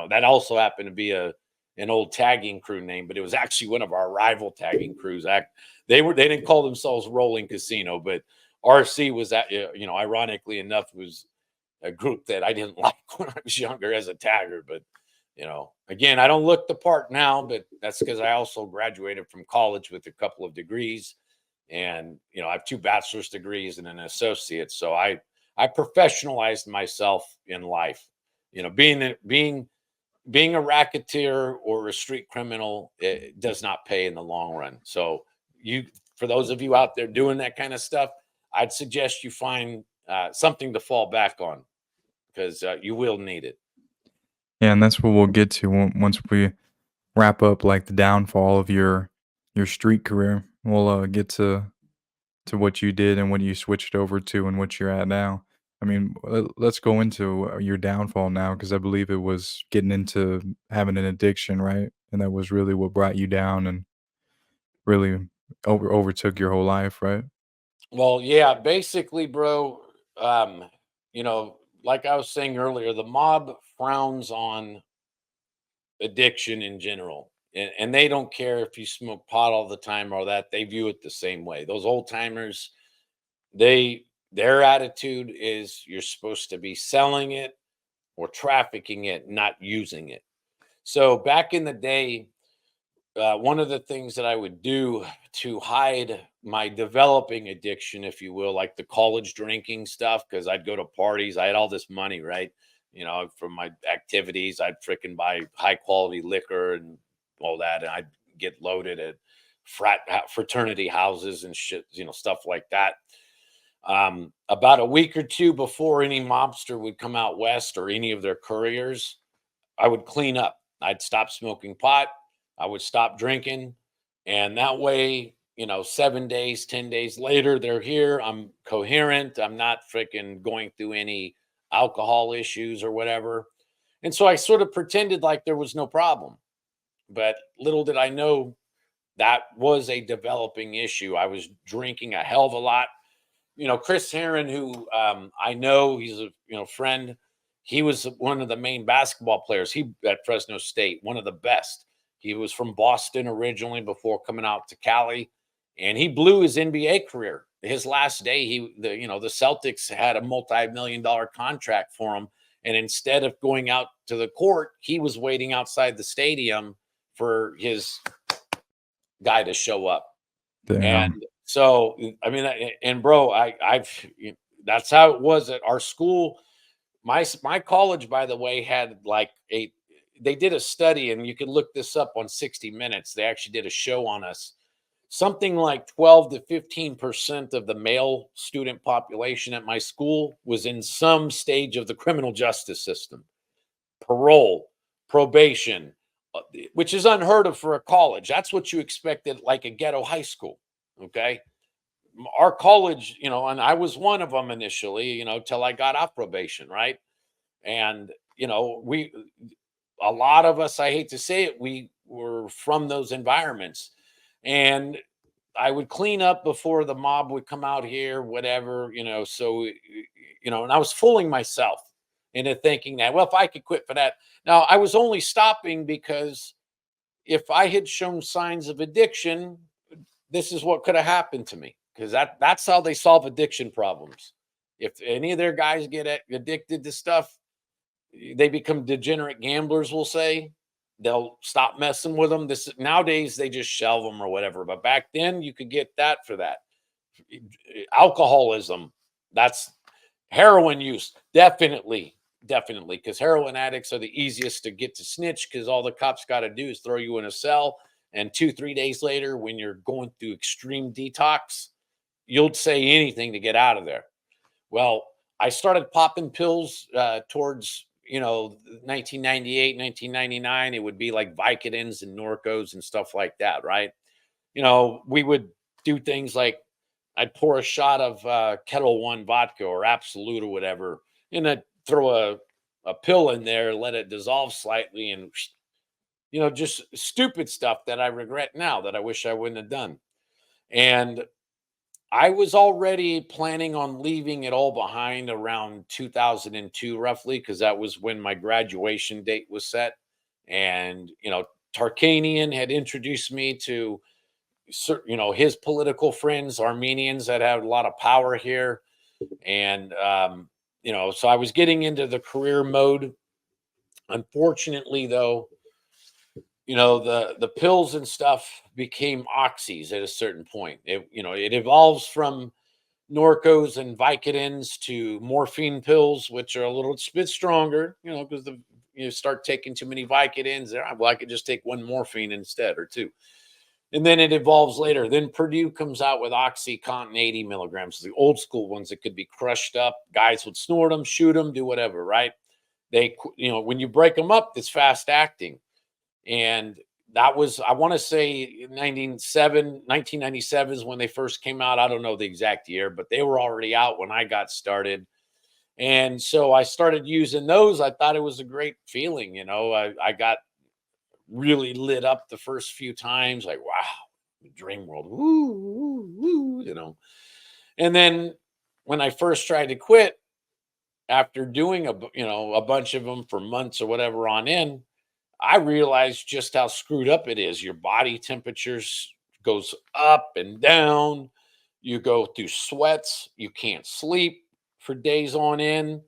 That also happened to be an old tagging crew name, but it was actually one of our rival tagging crews. They didn't call themselves Rolling Casino, but RC was that. Ironically enough, was a group that I didn't like when I was younger as a tagger. But again, I don't look the part now, but that's because I also graduated from college with a couple of degrees, and I have 2 bachelor's degrees and an associate. So I professionalized myself in life. Being a racketeer or a street criminal, it does not pay in the long run. So for those of you out there doing that kind of stuff, I'd suggest you find something to fall back on, because you will need it. Yeah, and that's what we'll get to once we wrap up like the downfall of your street career. We'll get to what you did and what you switched over to and what you're at now. I mean, let's go into your downfall now, because I believe it was getting into having an addiction, right? And that was really what brought you down and really overtook your whole life, right? Well, yeah, basically, bro, like I was saying earlier, the mob frowns on addiction in general. And they don't care if you smoke pot all the time or that. They view it the same way. Those old timers, their attitude is you're supposed to be selling it or trafficking it, not using it. So back in the day, one of the things that I would do to hide my developing addiction, if you will, like the college drinking stuff, because I'd go to parties. I had all this money, right? From my activities, I'd freaking buy high quality liquor and all that, and I'd get loaded at fraternity houses and shit, stuff like that. About a week or two before any mobster would come out west or any of their couriers, I would clean up. I'd stop smoking pot. I would stop drinking. And that way, 7 days, 10 days later, they're here. I'm coherent. I'm not freaking going through any alcohol issues or whatever. And so I sort of pretended like there was no problem. But little did I know that was a developing issue. I was drinking a hell of a lot. Chris Herron, who I know, he's a friend. He was one of the main basketball players. He at Fresno State, one of the best. He was from Boston originally before coming out to Cali, and he blew his NBA career. His last day, the Celtics had a multi-million-dollar contract for him, and instead of going out to the court, he was waiting outside the stadium for his guy to show up. Damn. And so, I mean, and bro, that's how it was at our school. My college, by the way, had they did a study, and you can look this up on 60 Minutes. They actually did a show on us. Something like 12 to 15% of the male student population at my school was in some stage of the criminal justice system, parole, probation, which is unheard of for a college. That's what you expected, like a ghetto high school. Okay. Our college, and I was one of them initially, till I got off probation. Right. And, a lot of us, I hate to say it, we were from those environments. And I would clean up before the mob would come out here, whatever, so, and I was fooling myself into thinking that, well, if I could quit for that. Now, I was only stopping because if I had shown signs of addiction, this is what could have happened to me, because that's how they solve addiction problems. If any of their guys get addicted to stuff, they become degenerate gamblers, we'll say. They'll stop messing with them. Nowadays they just shelve them or whatever. But back then you could get that for that. Alcoholism, that's heroin use, definitely, because heroin addicts are the easiest to get to snitch, because all the cops got to do is throw you in a cell, and 2-3 days later, when you're going through extreme detox, you'll say anything to get out of there. Well, I started popping pills towards 1998, 1999. It would be like Vicodins and Norcos and stuff like that, right? We would do things like I'd pour a shot of Kettle One vodka or Absolute or whatever, and I'd throw a pill in there, let it dissolve slightly, and just stupid stuff that I regret now, that I wish I wouldn't have done. And I was already planning on leaving it all behind around 2002, roughly, because that was when my graduation date was set. And, Tarkanian had introduced me to, his political friends, Armenians that have a lot of power here. And, so I was getting into the career mode. Unfortunately, though, the pills and stuff became oxys at a certain point. It evolves from Norcos and Vicodins to morphine pills, which are a little bit stronger, because you start taking too many Vicodins. Well, I could just take one morphine instead, or two. And then it evolves later. Then Purdue comes out with OxyContin 80 milligrams, the old school ones that could be crushed up. Guys would snort them, shoot them, do whatever, right? When you break them up, it's fast acting. And that was, I want to say 1997 is when they first came out. I don't know the exact year, but they were already out when I got started. And so I started using those. I thought it was a great feeling. I got really lit up the first few times, like, wow, dream world. Woo, woo, woo, And then when I first tried to quit, after doing a bunch of them for months or whatever on end, I realized just how screwed up it is. Your body temperatures goes up and down. You go through sweats. You can't sleep for days on end.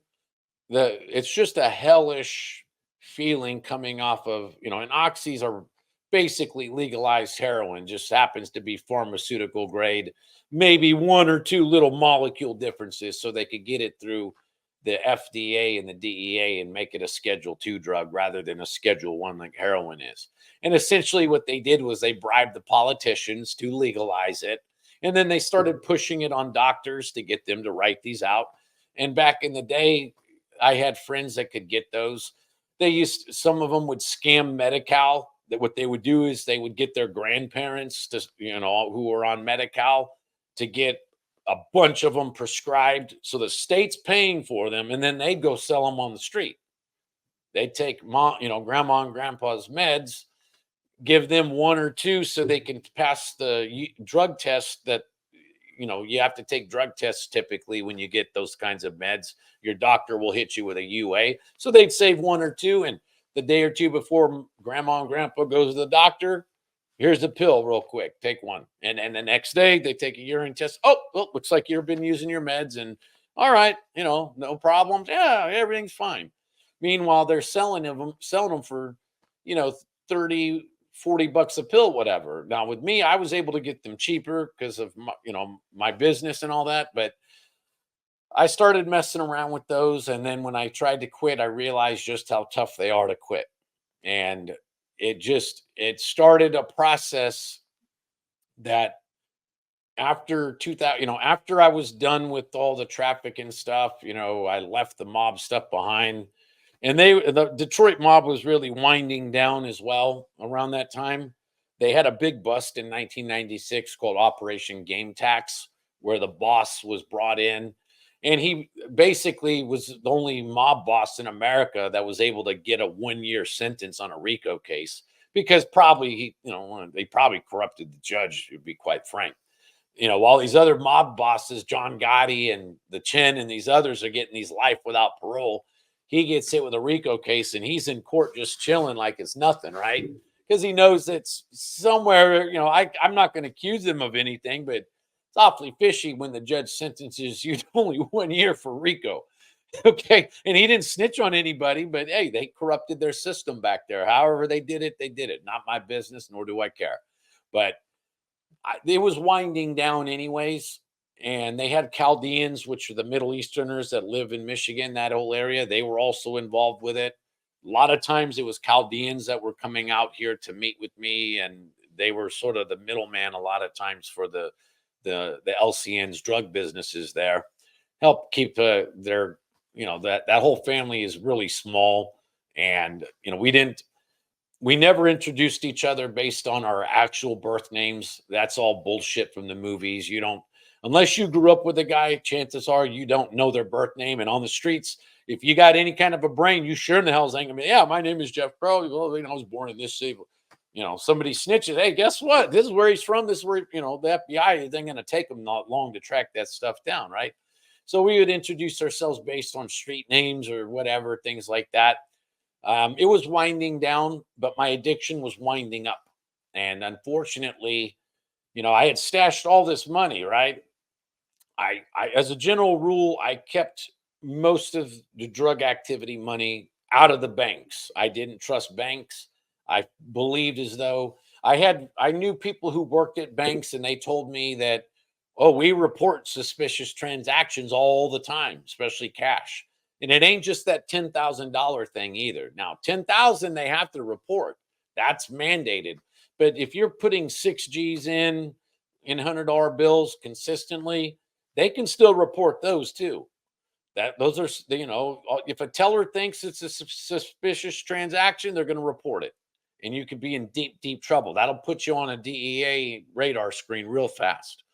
It's just a hellish feeling coming off of, and oxys are basically legalized heroin, just happens to be pharmaceutical grade, maybe one or two little molecule differences so they could get it through the FDA and the DEA and make it a Schedule 2 drug rather than a Schedule 1 like heroin is. And essentially what they did was they bribed the politicians to legalize it. And then they started pushing it on doctors to get them to write these out. And back in the day, I had friends that could get those. Some of them would scam Medi-Cal. That what they would do is they would get their grandparents to, who were on Medi-Cal to get a bunch of them prescribed. So the state's paying for them, and then they'd go sell them on the street. They'd take grandma and grandpa's meds, give them one or two so they can pass the drug test that you have to take drug tests typically when you get those kinds of meds. Your doctor will hit you with a UA. So they'd save one or two. And the day or two before grandma and grandpa goes to the doctor, here's a pill real quick. Take one. And the next day they take a urine test. Oh, well, looks like you've been using your meds. And all right, no problems. Yeah, everything's fine. Meanwhile, they're selling them for, 30, $40 a pill, whatever. Now with me, I was able to get them cheaper because of my business and all that. But I started messing around with those. And then when I tried to quit, I realized just how tough they are to quit. And it started a process that after 2000, after I was done with all the traffic and stuff, I left the mob stuff behind. And the Detroit mob was really winding down as well around that time. They had a big bust in 1996 called Operation Game Tax, where the boss was brought in. And he basically was the only mob boss in America that was able to get a 1-year sentence on a RICO case because probably they probably corrupted the judge, to be quite frank. While these other mob bosses, John Gotti and the Chin and these others are getting these life without parole, he gets hit with a RICO case and he's in court just chilling like it's nothing, right? Because he knows it's somewhere, I'm not going to accuse him of anything, but it's awfully fishy when the judge sentences you to only 1 year for RICO. Okay. And he didn't snitch on anybody, but hey, they corrupted their system back there. However they did it, they did it. Not my business, nor do I care. But it was winding down anyways. And they had Chaldeans, which are the Middle Easterners that live in Michigan, that whole area. They were also involved with it. A lot of times it was Chaldeans that were coming out here to meet with me. And they were sort of the middleman a lot of times for the LCN's drug businesses there. Help keep their, that whole family is really small. And, we never introduced each other based on our actual birth names. That's all bullshit from the movies. Unless you grew up with a guy, chances are you don't know their birth name. And on the streets, if you got any kind of a brain, you sure in the hell's ain't gonna be, yeah, my name is Jeff Crow. Well, I was born in this city. Somebody snitches. Hey, guess what? This is where he's from. This is where, the FBI, they're going to take them not long to track that stuff down, right? So we would introduce ourselves based on street names or whatever, things like that. It was winding down, but my addiction was winding up. And unfortunately, I had stashed all this money, right? I as a general rule, I kept most of the drug activity money out of the banks. I didn't trust banks. I believed as though I knew people who worked at banks and they told me that, oh, we report suspicious transactions all the time, especially cash. And it ain't just that $10,000 thing either. Now, 10,000 they have to report. That's mandated. But if you're putting 6 G's in $100 bills consistently, they can still report those too. Those are, if a teller thinks it's a suspicious transaction, they're going to report it. And you could be in deep, deep trouble. That'll put you on a DEA radar screen real fast.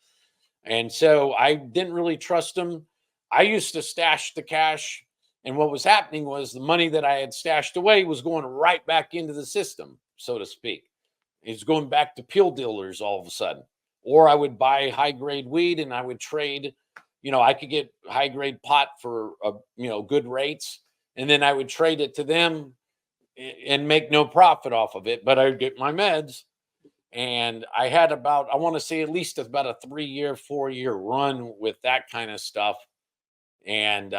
And so I didn't really trust them. I used to stash the cash. And what was happening was the money that I had stashed away was going right back into the system, so to speak. It's going back to pill dealers all of a sudden. Or I would buy high grade weed and I would trade, I could get high grade pot for, good rates. And then I would trade it to them and make no profit off of it, but I would get my meds. And I had I want to say at least about a 3-year, 4-year run with that kind of stuff. And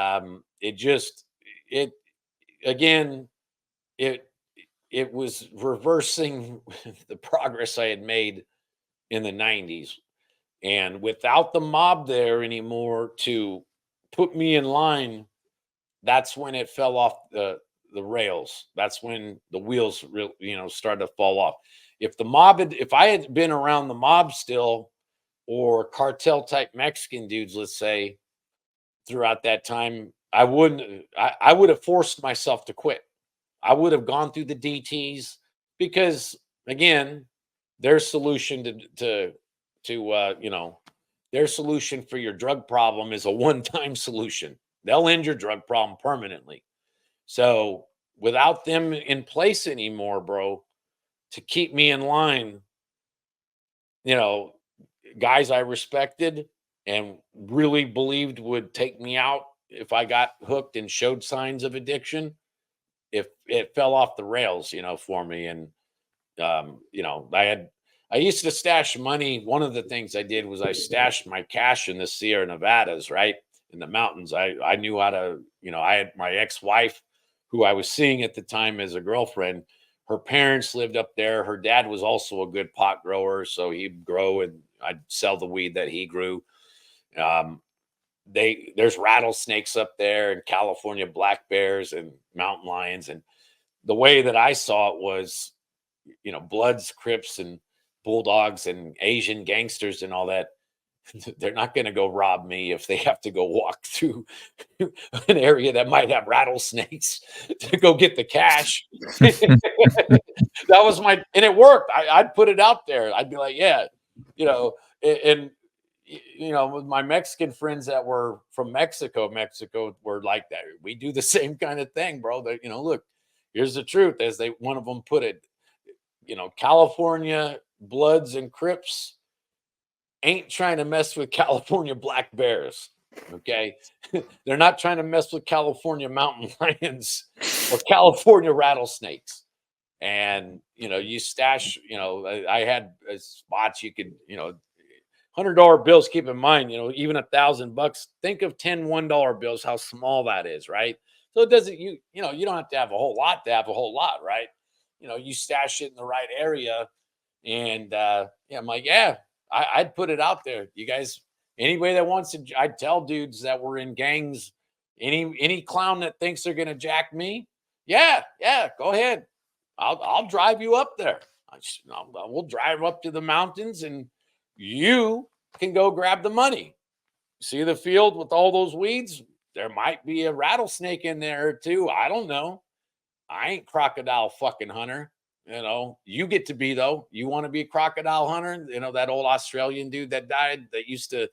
it again, it it was reversing the progress I had made in the 90's. And without the mob there anymore to put me in line, that's when it fell off the rails. That's when the wheels started to fall off. If I had been around the mob still, or cartel type Mexican dudes, let's say, throughout that time, I would have forced myself to quit. I would have gone through the DTs because, again, their solution to their solution for your drug problem is a one-time solution. They'll end your drug problem permanently. So without them in place anymore, bro, to keep me in line, you know, guys I respected and really believed would take me out if I got hooked and showed signs of addiction, if it fell off the rails, for me. And I used to stash money. One of the things I did was I stashed my cash in the Sierra Nevadas, right? In the mountains. I knew how to, I had my ex-wife who I was seeing at the time as a girlfriend. Her parents lived up there. Her dad was also a good pot grower, so he'd grow and I'd sell the weed that he grew. Um, there's rattlesnakes up there and California black bears and mountain lions. And the way that I saw it was, Bloods, Crips, and Bulldogs and Asian gangsters and all that. They're not going to go rob me if they have to go walk through an area that might have rattlesnakes to go get the cash. That was and it worked. I'd put it out there. I'd be like, yeah, and with my Mexican friends that were from Mexico were like that. We do the same kind of thing, bro. That, look, here's the truth, as one of them put it. California Bloods and Crips ain't trying to mess with California black bears. Okay. They're not trying to mess with California mountain lions or California rattlesnakes. And, you stash, I had spots you could, $100 bills. Keep in mind, even $1,000. Think of 10 $1 bills, how small that is, right? So it doesn't, you don't have to have a whole lot to have a whole lot, right? You stash it in the right area. And I'm like, yeah, I'd put it out there. You guys, anybody that wants to, I'd tell dudes that were in gangs, any clown that thinks they're gonna jack me, yeah, go ahead. I'll drive you up there. We'll drive up to the mountains, and you can go grab the money. See the field with all those weeds? There might be a rattlesnake in there too. I don't know. I ain't crocodile fucking hunter. You get to be, though. You want to be a crocodile hunter? That old Australian dude that died that used to,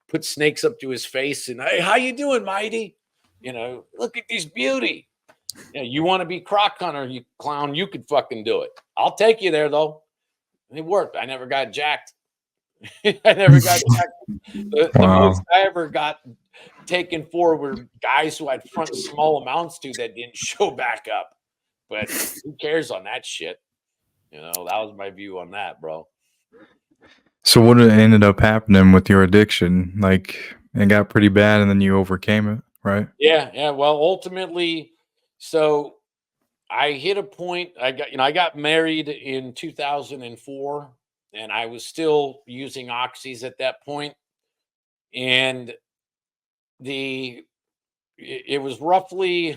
put snakes up to his face and, hey, how you doing, Mighty? Look at this beauty. You want to be croc hunter, you clown, you could fucking do it. I'll take you there, though. It worked. I never got jacked. I never got jacked. The most I ever got taken for were guys who I'd front small amounts to that didn't show back up. But who cares on that shit? That was my view on that, bro. So what ended up happening with your addiction? Like, it got pretty bad and then you overcame it, right? Yeah. Well, ultimately, so I hit a point. I got married in 2004, and I was still using oxys at that point. And it was roughly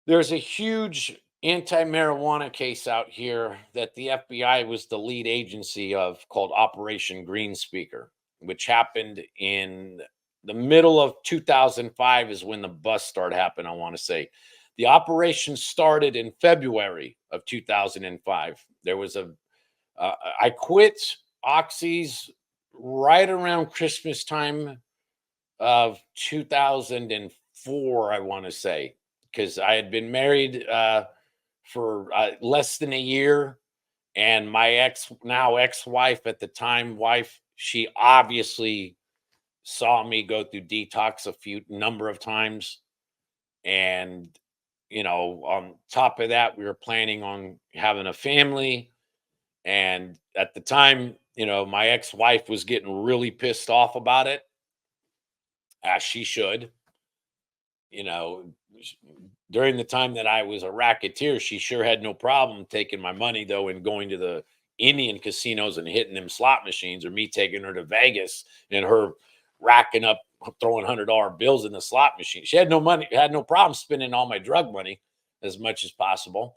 there's a huge anti-marijuana case out here that the FBI was the lead agency of, called Operation Green Speaker, which happened in the middle of 2005 is when the bust started happening, I want to say. The operation started in February of 2005. There was I quit oxys right around Christmas time of 2004, I want to say, because I had been married for less than a year. And my now ex-wife at the time, she obviously saw me go through detox number of times. And, on top of that, we were planning on having a family. And at the time, my ex-wife was getting really pissed off about it, as she should. during the time that I was a racketeer, she sure had no problem taking my money, though, and going to the Indian casinos and hitting them slot machines, or me taking her to Vegas and her racking up, throwing $100 bills in the slot machine. She had no money, had no problem spending all my drug money as much as possible.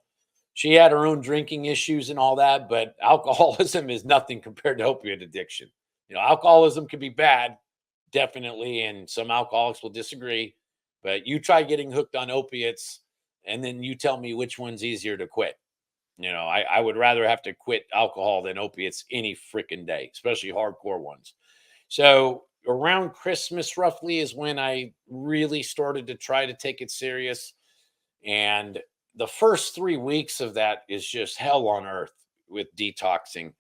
She had her own drinking issues and all that, but alcoholism is nothing compared to opiate addiction. Alcoholism can be bad, definitely, and some alcoholics will disagree. But you try getting hooked on opiates, and then you tell me which one's easier to quit. I would rather have to quit alcohol than opiates any freaking day, especially hardcore ones. So around Christmas, roughly, is when I really started to try to take it serious. And the first 3 weeks of that is just hell on earth with detoxing.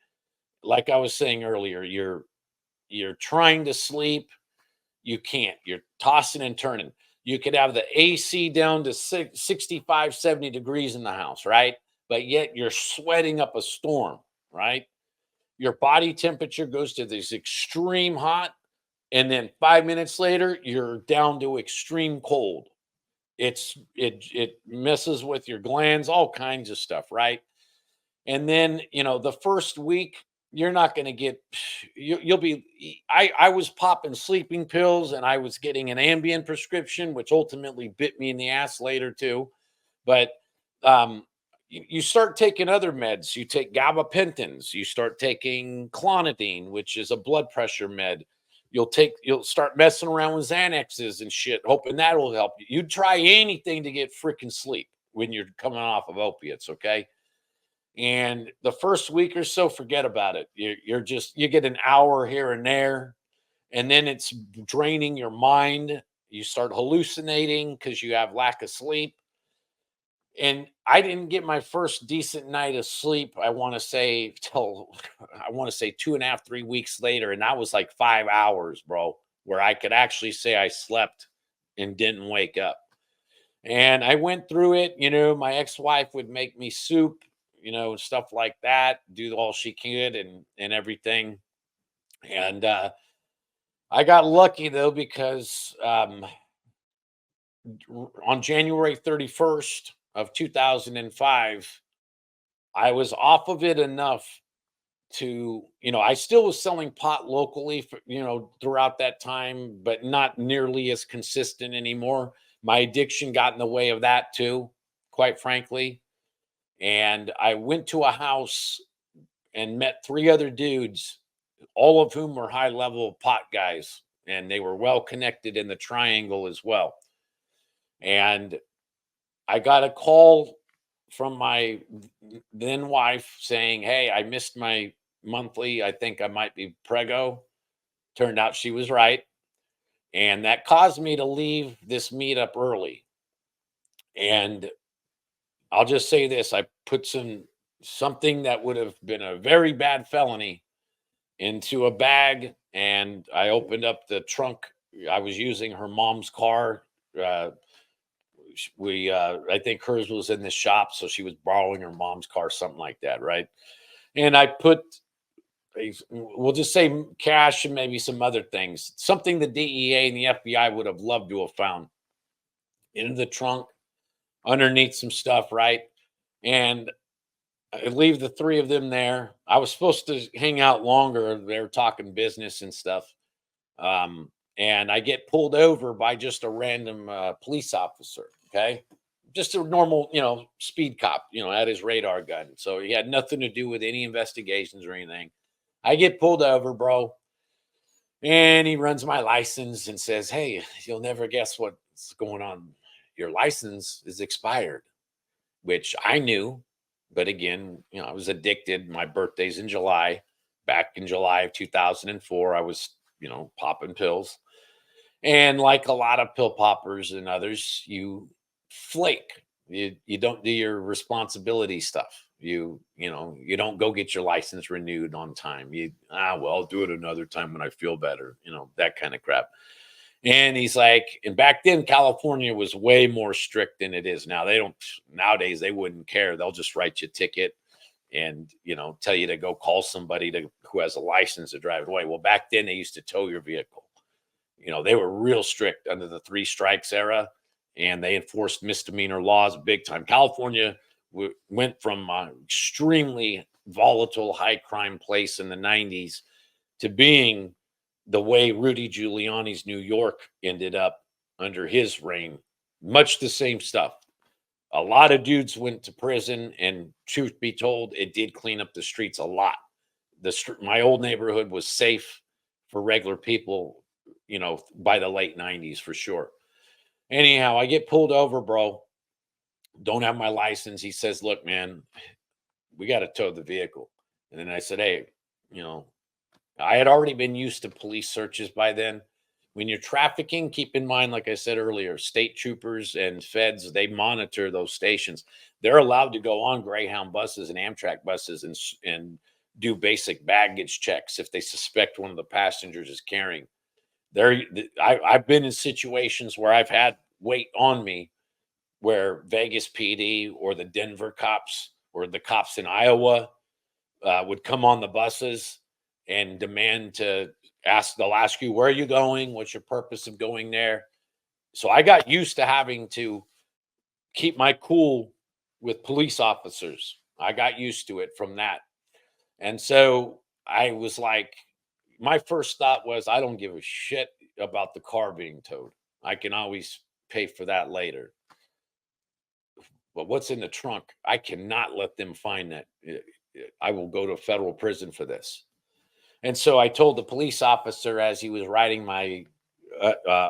Like I was saying earlier, you're trying to sleep, you can't. You're tossing and turning. You could have the AC down to 65, 70 degrees in the house, right? But yet you're sweating up a storm, right? Your body temperature goes to this extreme hot, and then 5 minutes later, you're down to extreme cold. It messes with your glands, all kinds of stuff, right? And then, the first week, you're not going to get, you'll be, I was popping sleeping pills, and I was getting an Ambien prescription, which ultimately bit me in the ass later too. But you start taking other meds. You take gabapentins, you start taking clonidine, which is a blood pressure med. You'll start messing around with Xanaxes and shit, hoping that will help you. You'd try anything to get freaking sleep when you're coming off of opiates, okay? And the first week or so, forget about it. You get an hour here and there, and then it's draining your mind. You start hallucinating because you have lack of sleep. And I didn't get my first decent night of sleep, I want to say, till I want to say 2.5, 3 weeks later. And that was like 5 hours, bro, where I could actually say I slept and didn't wake up. And I went through it. My ex-wife would make me soup, stuff like that, do all she could and everything. And I got lucky though, because on January 31st of 2005, I was off of it enough to, I still was selling pot locally for, throughout that time, but not nearly as consistent anymore. My addiction got in the way of that too, quite frankly. And I went to a house and met 3 other dudes, all of whom were high level pot guys, and they were well connected in the triangle as well. And I got a call from my then wife saying, "Hey, I missed my monthly. I think I might be prego." Turned out she was right. And that caused me to leave this meetup early. And I'll just say this: I put something that would have been a very bad felony into a bag, and I opened up the trunk. I was using her mom's car. Uh, I think hers was in the shop, so she was borrowing her mom's car, something like that, right? And I put, we'll just say, cash and maybe some other things, something the DEA and the FBI would have loved to have found, into the trunk, underneath some stuff, right? And I leave the 3 of them there. I was supposed to hang out longer. They were talking business and stuff. And I get pulled over by just a random police officer. Okay. Just a normal, speed cop, had his radar gun. So he had nothing to do with any investigations or anything. I get pulled over, bro. And he runs my license and says, "Hey, you'll never guess what's going on. Your license is expired," which I knew. But again, I was addicted. My birthday's in July. Back in July of 2004, I was, popping pills. And like a lot of pill poppers and others, you flake. You don't do your responsibility stuff. You don't go get your license renewed on time. Well, I'll do it another time when I feel better, that kind of crap. And he's like, and back then California was way more strict than it is now. Nowadays they wouldn't care. They'll just write you a ticket and, tell you to go call somebody who has a license to drive it away. Well, back then they used to tow your vehicle. They were real strict under the 3 strikes era. and they enforced misdemeanor laws big time. California went from extremely volatile, high crime place in the 90s to being the way Rudy Giuliani's New York ended up under his reign. Much the same stuff. A lot of dudes went to prison, and truth be told, it did clean up the streets a lot. My old neighborhood was safe for regular people, by the late 90s for sure. Anyhow, I get pulled over, bro. Don't have my license. He says, "Look, man, we got to tow the vehicle." And then I said, "Hey, I had already been used to police searches by then. When you're trafficking, keep in mind, like I said earlier, state troopers and feds, they monitor those stations. They're allowed to go on Greyhound buses and Amtrak buses and do basic baggage checks if they suspect one of the passengers is carrying. I've been in situations where I've had weight on me where Vegas PD or the Denver cops or the cops in Iowa would come on the buses and demand to they'll ask you, where are you going? What's your purpose of going there? So I got used to having to keep my cool with police officers. I got used to it from that. And so I was like, my first thought was, I don't give a shit about the car being towed. I can always pay for that later. But what's in the trunk? I cannot let them find that. I will go to federal prison for this. And so I told the police officer as he was writing my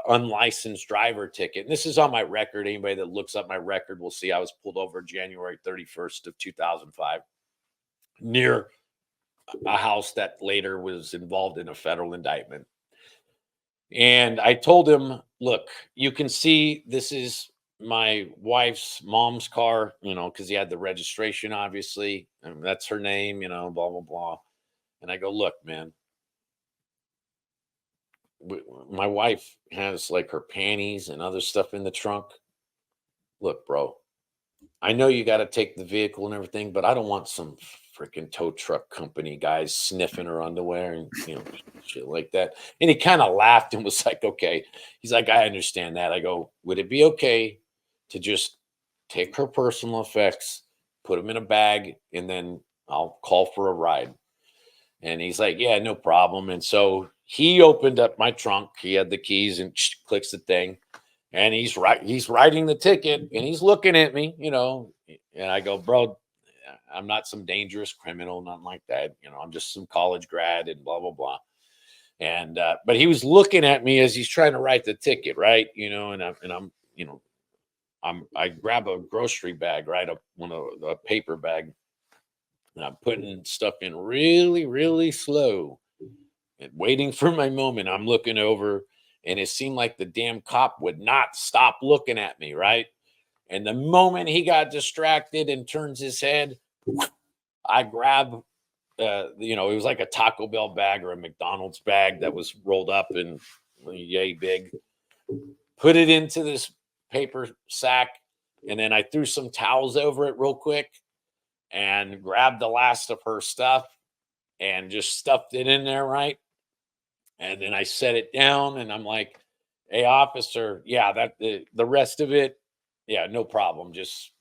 unlicensed driver ticket, and this is on my record. Anybody that looks up my record will see I was pulled over January 31st of 2005 near a house that later was involved in a federal indictment. And I told him, look, you can see this is my wife's mom's car, because he had the registration, obviously. And that's her name, blah, blah, blah. And I go, look, man, my wife has like her panties and other stuff in the trunk. Look, bro, I know you got to take the vehicle and everything, but I don't want some freaking tow truck company guys sniffing her underwear and, shit like that. And he kind of laughed and was like, okay. He's like, I understand that. I go, would it be okay to just take her personal effects, put them in a bag, and then I'll call for a ride? And he's like, yeah, no problem. And so he opened up my trunk. He had the keys and clicks the thing. And he's writing the ticket and he's looking at me, and I go, bro, I'm not some dangerous criminal, nothing like that. I'm just some college grad and blah, blah, blah. And, but he was looking at me as he's trying to write the ticket. Right. I grab a grocery bag, right? A paper bag. And I'm putting stuff in really, really slow and waiting for my moment. I'm looking over, and it seemed like the damn cop would not stop looking at me, right? And the moment he got distracted and turns his head, I grab, it was like a Taco Bell bag or a McDonald's bag that was rolled up and yay big. Put it into this paper sack, and then I threw some towels over it real quick and grabbed the last of her stuff and just stuffed it in there, right? And then I set it down and I'm like, hey, officer, yeah, that the rest of it, yeah, no problem. Just,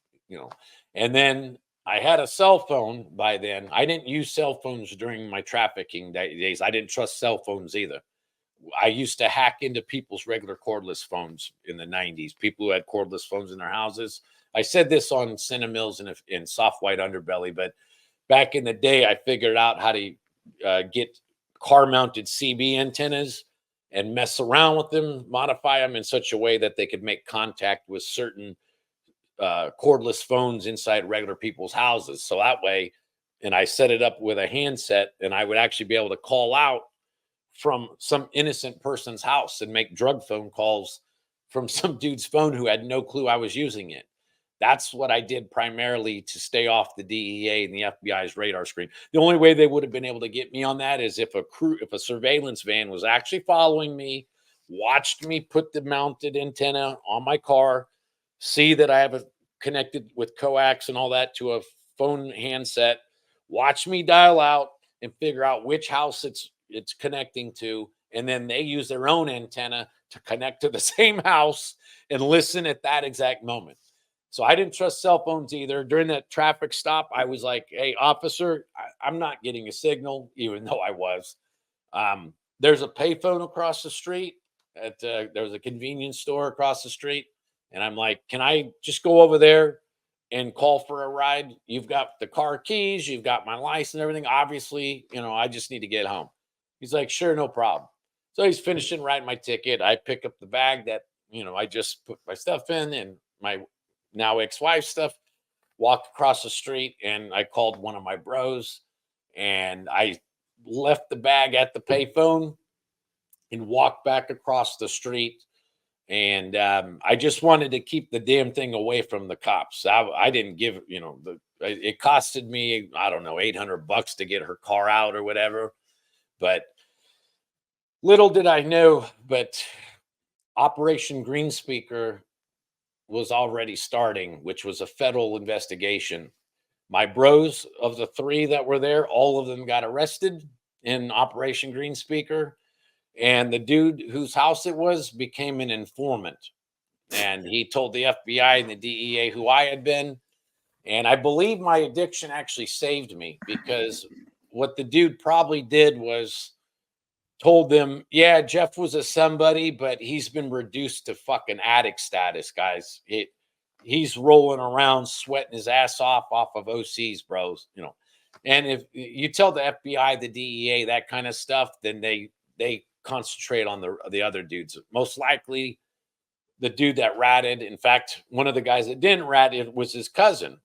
and then I had a cell phone by then. I didn't use cell phones during my trafficking days. I didn't trust cell phones either. I used to hack into people's regular cordless phones in the 90s, people who had cordless phones in their houses. I said this on Cinnamills and Soft White Underbelly, but back in the day, I figured out how to get car-mounted CB antennas and mess around with them, modify them in such a way that they could make contact with certain cordless phones inside regular people's houses. So that way, and I set it up with a handset, and I would actually be able to call out from some innocent person's house and make drug phone calls from some dude's phone who had no clue I was using it. That's what I did primarily to stay off the DEA and the FBI's radar screen. The only way they would have been able to get me on that is if a surveillance van was actually following me, watched me put the mounted antenna on my car, see that I have it connected with coax and all that to a phone handset, watch me dial out and figure out which house it's connecting to, and then they use their own antenna to connect to the same house and listen at that exact moment. So I didn't trust cell phones either. During that traffic stop, I was like, "Hey, officer, I'm not getting a signal," even though I was. There's a payphone across the street. There was a convenience store across the street, and I'm like, "Can I just go over there and call for a ride? You've got the car keys, you've got my license, and everything. Obviously, I just need to get home." He's like, "Sure, no problem." So he's finishing writing my ticket. I pick up the bag that I just put my stuff in and my now ex-wife stuff. Walked across the street and I called one of my bros, and I left the bag at the payphone and walked back across the street. And I just wanted to keep the damn thing away from the cops. I didn't give, it costed me, I don't know, $800 to get her car out or whatever. But little did I know, but Operation Greenspeaker was already starting, which was a federal investigation. My bros of the three that were there, all of them got arrested in Operation Greenspeaker. And the dude whose house it was became an informant. And he told the FBI and the DEA who I had been. And I believe my addiction actually saved me, because what the dude probably did was told them, "Yeah, Jeff was a somebody, but he's been reduced to fucking addict status, guys. He's rolling around sweating his ass off of OCs, bros." And if you tell the FBI, the DEA, that kind of stuff, then they concentrate on the other dudes. Most likely, the dude that ratted. In fact, one of the guys that didn't rat, it was his cousin.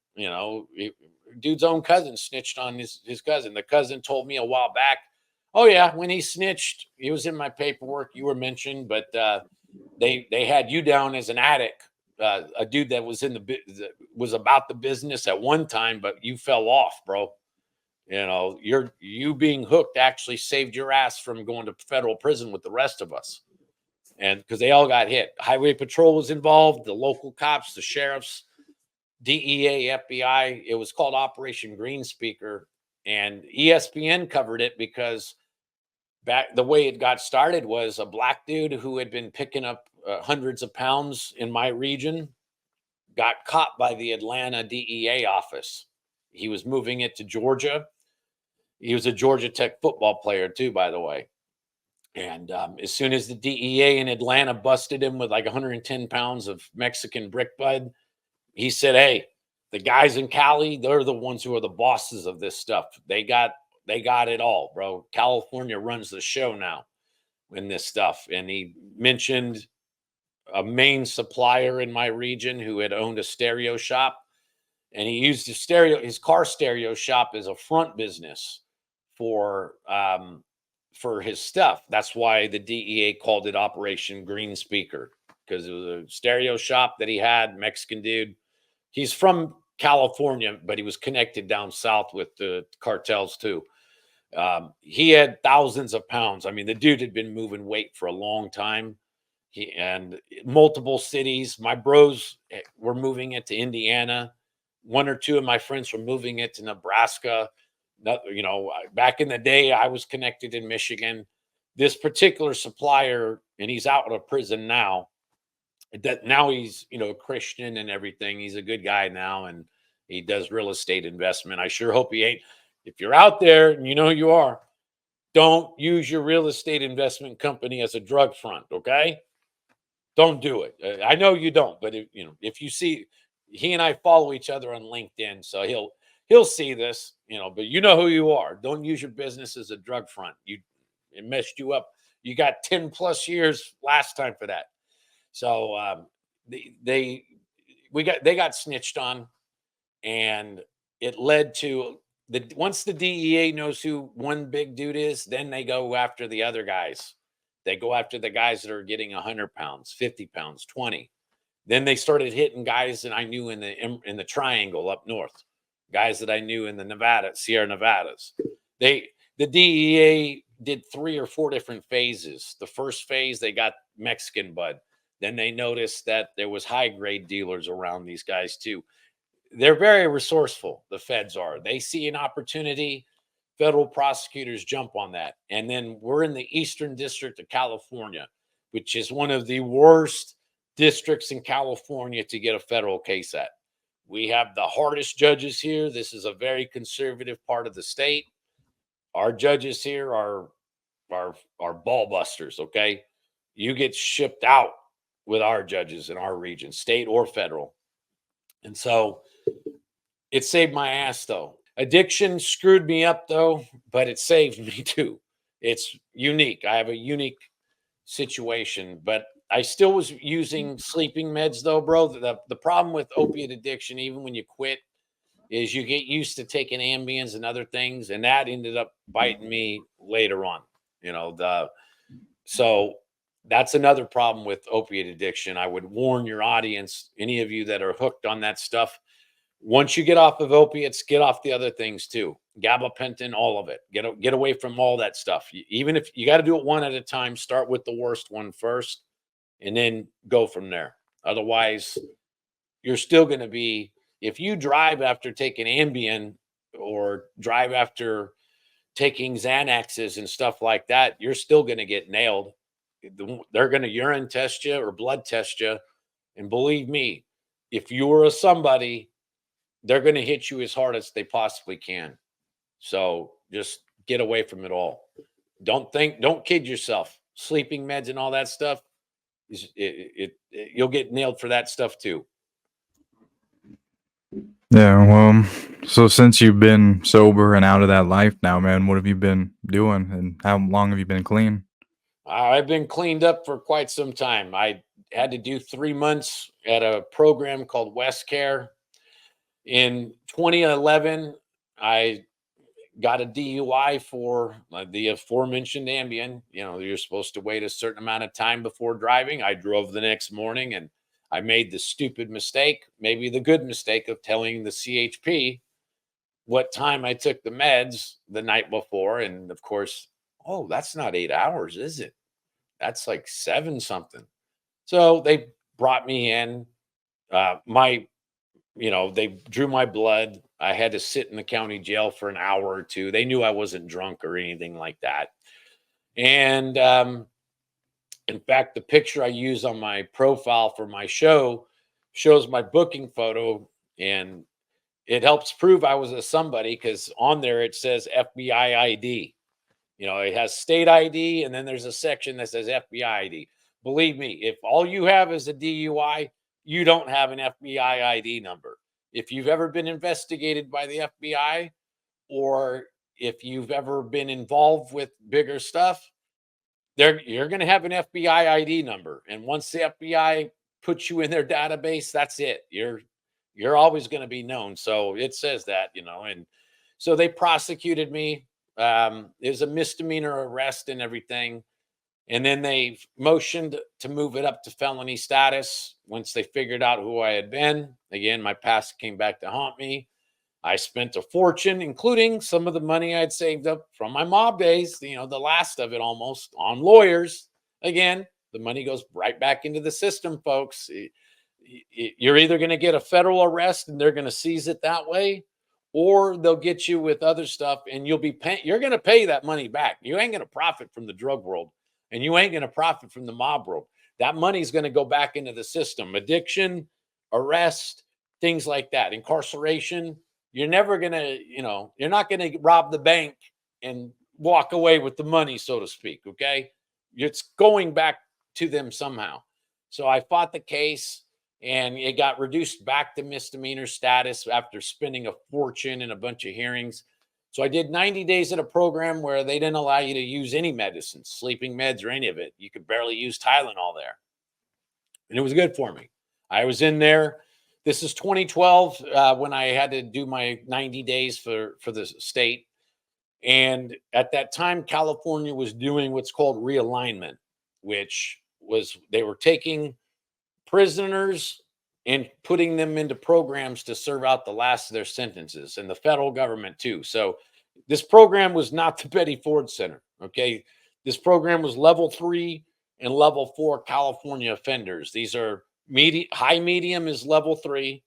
Dude's own cousin snitched on his cousin. The cousin told me a while back, "Oh yeah, when he snitched, he was in my paperwork. You were mentioned, but they had you down as an addict, a dude that was was about the business at one time, but you fell off, bro. You being hooked actually saved your ass from going to federal prison with the rest of us." And because they all got hit, highway patrol was involved, the local cops, the sheriffs, DEA, FBI. It was called Operation Greenspeaker, and ESPN covered it because back the way it got started was a black dude who had been picking up hundreds of pounds in my region got caught by the Atlanta DEA office. He was moving it to Georgia. He was a Georgia Tech football player too, by the way. And as soon as the DEA in Atlanta busted him with like 110 pounds of Mexican brick bud, he said, "Hey, the guys in Cali, they're the ones who are the bosses of this stuff. They got it all, bro. California runs the show now in this stuff." And he mentioned a main supplier in my region who had owned a stereo shop, and he used his car stereo shop as a front business for his stuff. That's why the DEA called it Operation Greenspeaker, because it was a stereo shop that he had. Mexican dude. He's from California, but he was connected down south with the cartels too. He had thousands of pounds. I mean, the dude had been moving weight for a long time. And multiple cities. My bros were moving it to Indiana. One or two of my friends were moving it to Nebraska. Back in the day, I was connected in Michigan. This particular supplier, and he's out of prison now. That now he's a Christian and everything. He's a good guy now, and he does real estate investment. I sure hope he ain't. If you're out there, and you are, don't use your real estate investment company as a drug front. Okay, don't do it. I know you don't, but if you see, he and I follow each other on LinkedIn, so he'll see this. But you know who you are. Don't use your business as a drug front. It messed you up. You got 10 plus years last time for that. So they got snitched on, and it led to once the DEA knows who one big dude is, then they go after the other guys. They go after the guys that are getting 100 pounds, 50 pounds, 20. Then they started hitting guys that I knew in the triangle up north, guys that I knew in the Sierra Nevadas. The DEA did 3 or 4 different phases. The first phase, they got Mexican bud. Then they noticed that there was high grade dealers around these guys too. They're very resourceful. The feds are. They see an opportunity. Federal prosecutors jump on that. And then we're in the Eastern District of California. which is one of the worst districts in California to get a federal case at. We have the hardest judges here. This is a very conservative part of the state. Our judges here are ball busters, okay? You get shipped out with our judges in our region, state or federal. And so it saved my ass though. Addiction screwed me up though, but it saved me too. It's unique. I have a unique situation, but I still was using sleeping meds though, bro. The problem with opiate addiction, even when you quit, is you get used to taking Ambiens and other things, and that ended up biting me later on. So that's another problem with opiate addiction. I would warn your audience, any of you that are hooked on that stuff, once you get off of opiates, get off the other things too. Gabapentin, all of it. Get away from all that stuff. Even if you got to do it one at a time, start with the worst one first and then go from there. Otherwise, you're still going to be, if you drive after taking Ambien or drive after taking Xanaxes and stuff like that, you're still going to get nailed. They're going to urine test you or blood test you. And believe me, if you're a somebody, they're going to hit you as hard as they possibly can. So just get away from it all. Don't kid yourself. Sleeping meds and all that stuff, you'll get nailed for that stuff too. Yeah, well, so since you've been sober and out of that life now, man, what have you been doing and how long have you been clean? I've been cleaned up for quite some time. I had to do 3 months at a program called West Care. In 2011, I got a DUI for the aforementioned Ambien. You're supposed to wait a certain amount of time before driving. I drove the next morning and I made the stupid mistake, maybe the good mistake, of telling the CHP what time I took the meds the night before. And of course, oh, that's not 8 hours, is it? That's like 7 something. So they brought me in. They drew my blood. I had to sit in the county jail for an hour or two. They knew I wasn't drunk or anything like that. And in fact, the picture I use on my profile for my show shows my booking photo, and it helps prove I was a somebody because on there it says FBI ID. It has state ID, and then there's a section that says FBI ID. Believe me, if all you have is a DUI, you don't have an FBI ID number. If you've ever been investigated by the FBI, or if you've ever been involved with bigger stuff, you're going to have an FBI ID number. And once the FBI puts you in their database, that's it. You're always going to be known. So it says that, and so they prosecuted me. It was a misdemeanor arrest and everything. And then they motioned to move it up to felony status once they figured out who I had been. Again, my past came back to haunt me. I spent a fortune, including some of the money I'd saved up from my mob days, the last of it almost, on lawyers. Again, the money goes right back into the system, folks. You're either going to get a federal arrest and they're going to seize it that way, or they'll get you with other stuff and you're going to pay that money back. You ain't going to profit from the drug world, and you ain't going to profit from the mob world. That money's going to go back into the system. Addiction, arrest, things like that, incarceration. You're never going to, you're not going to rob the bank and walk away with the money, so to speak. Okay. It's going back to them somehow. So I fought the case and it got reduced back to misdemeanor status after spending a fortune and a bunch of hearings. So I did 90 days at a program where they didn't allow you to use any medicines, sleeping meds or any of it. You could barely use Tylenol there. And it was good for me. I was in there. This is 2012 when I had to do my 90 days for the state. And at that time, California was doing what's called realignment, which was they were taking prisoners and putting them into programs to serve out the last of their sentences, and the federal government too. So this program was not the Betty Ford Center. Okay. This program was level 3 and level 4 California offenders. These are high medium is level 3.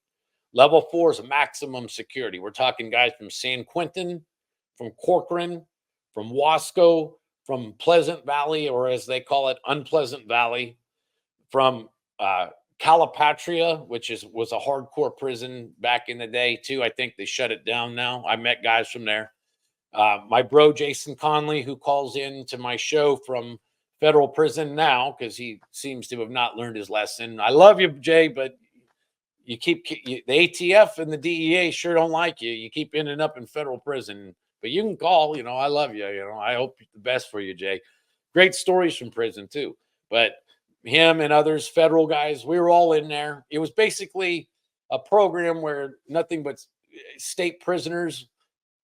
Level 4 is maximum security. We're talking guys from San Quentin, from Corcoran, from Wasco, from Pleasant Valley, or as they call it, Unpleasant Valley, from Calipatria, which was a hardcore prison back in the day too. I think they shut it down now. I met guys from there. My bro Jason Conley, who calls in to my show from federal prison now because he seems to have not learned his lesson. I love you, Jay, but the ATF and the DEA sure don't like you. You keep ending up in federal prison, but you can call. I love you. I hope the best for you, Jay. Great stories from prison too, but him and others, federal guys, we were all in there. It was basically a program where nothing but state prisoners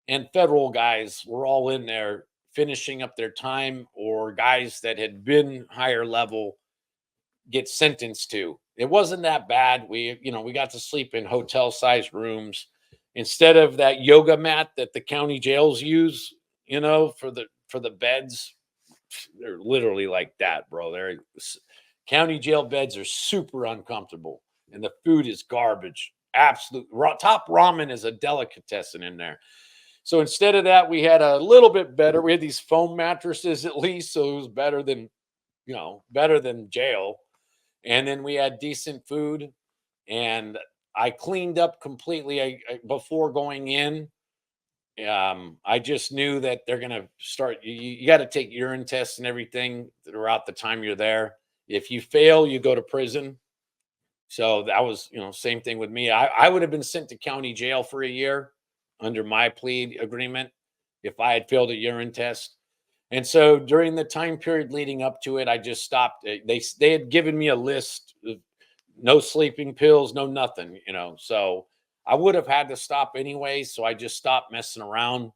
and federal guys were all in there finishing up their time, or guys that had been higher level get sentenced to. It wasn't that bad. We got to sleep in hotel sized rooms instead of that yoga mat that the county jails use, for the beds. They're literally like that, bro. County jail beds are super uncomfortable, and the food is garbage. Absolute top ramen is a delicatessen in there. So instead of that, we had a little bit better. We had these foam mattresses at least, so it was better than jail. And then we had decent food, and I cleaned up completely. Before going in, I just knew that they're gonna start. You got to take urine tests and everything throughout the time you're there. If you fail, you go to prison. So that was, same thing with me. I would have been sent to county jail for a year under my plea agreement if I had failed a urine test. And so during the time period leading up to it, I just stopped. They had given me a list of no sleeping pills, no nothing, So I would have had to stop anyway. So I just stopped messing around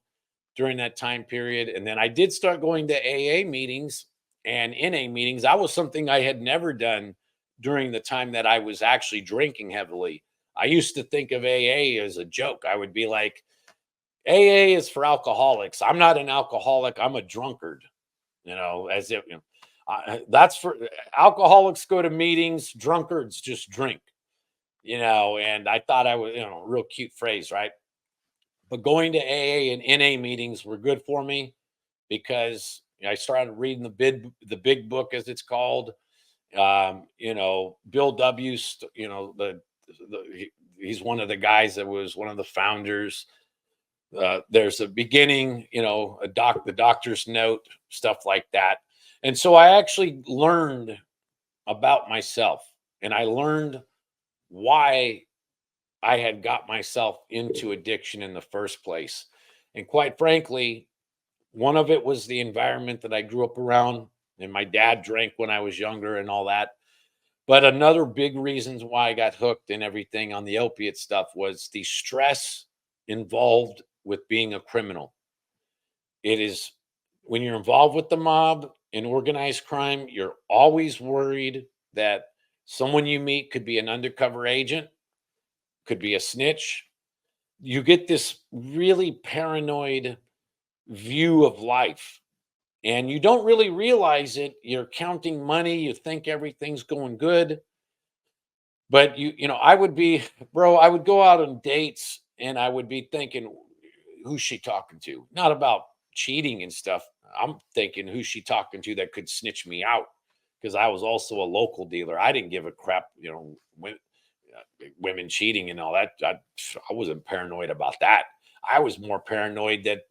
during that time period. And then I did start going to AA meetings and NA meetings. That was something I had never done during the time that I was actually drinking heavily. I used to think of AA as a joke. I would be like, AA is for alcoholics. I'm not an alcoholic. I'm a drunkard, as if, that's for alcoholics go to meetings, drunkards just drink, and I thought I was, real cute phrase, right? But going to AA and NA meetings were good for me because I started reading the big book, as it's called. Bill W's, he's one of the guys that was one of the founders. There's a beginning, the doctor's note, stuff like that. And so I actually learned about myself, and I learned why I had got myself into addiction in the first place. And quite frankly, one of it was the environment that I grew up around, and my dad drank when I was younger and all that. But another big reasons why I got hooked and everything on the opiate stuff was the stress involved with being a criminal. It is when you're involved with the mob and organized crime, you're always worried that someone you meet could be an undercover agent, could be a snitch. You get this really paranoid view of life, and you don't really realize it. You're counting money, you think everything's going good, but I would be, bro, I would go out on dates and I would be thinking, who's she talking to? Not about cheating and stuff. I'm thinking, who's she talking to that could snitch me out? Because I was also a local dealer. I didn't give a crap, women cheating and all that. I wasn't paranoid about that. I was more paranoid that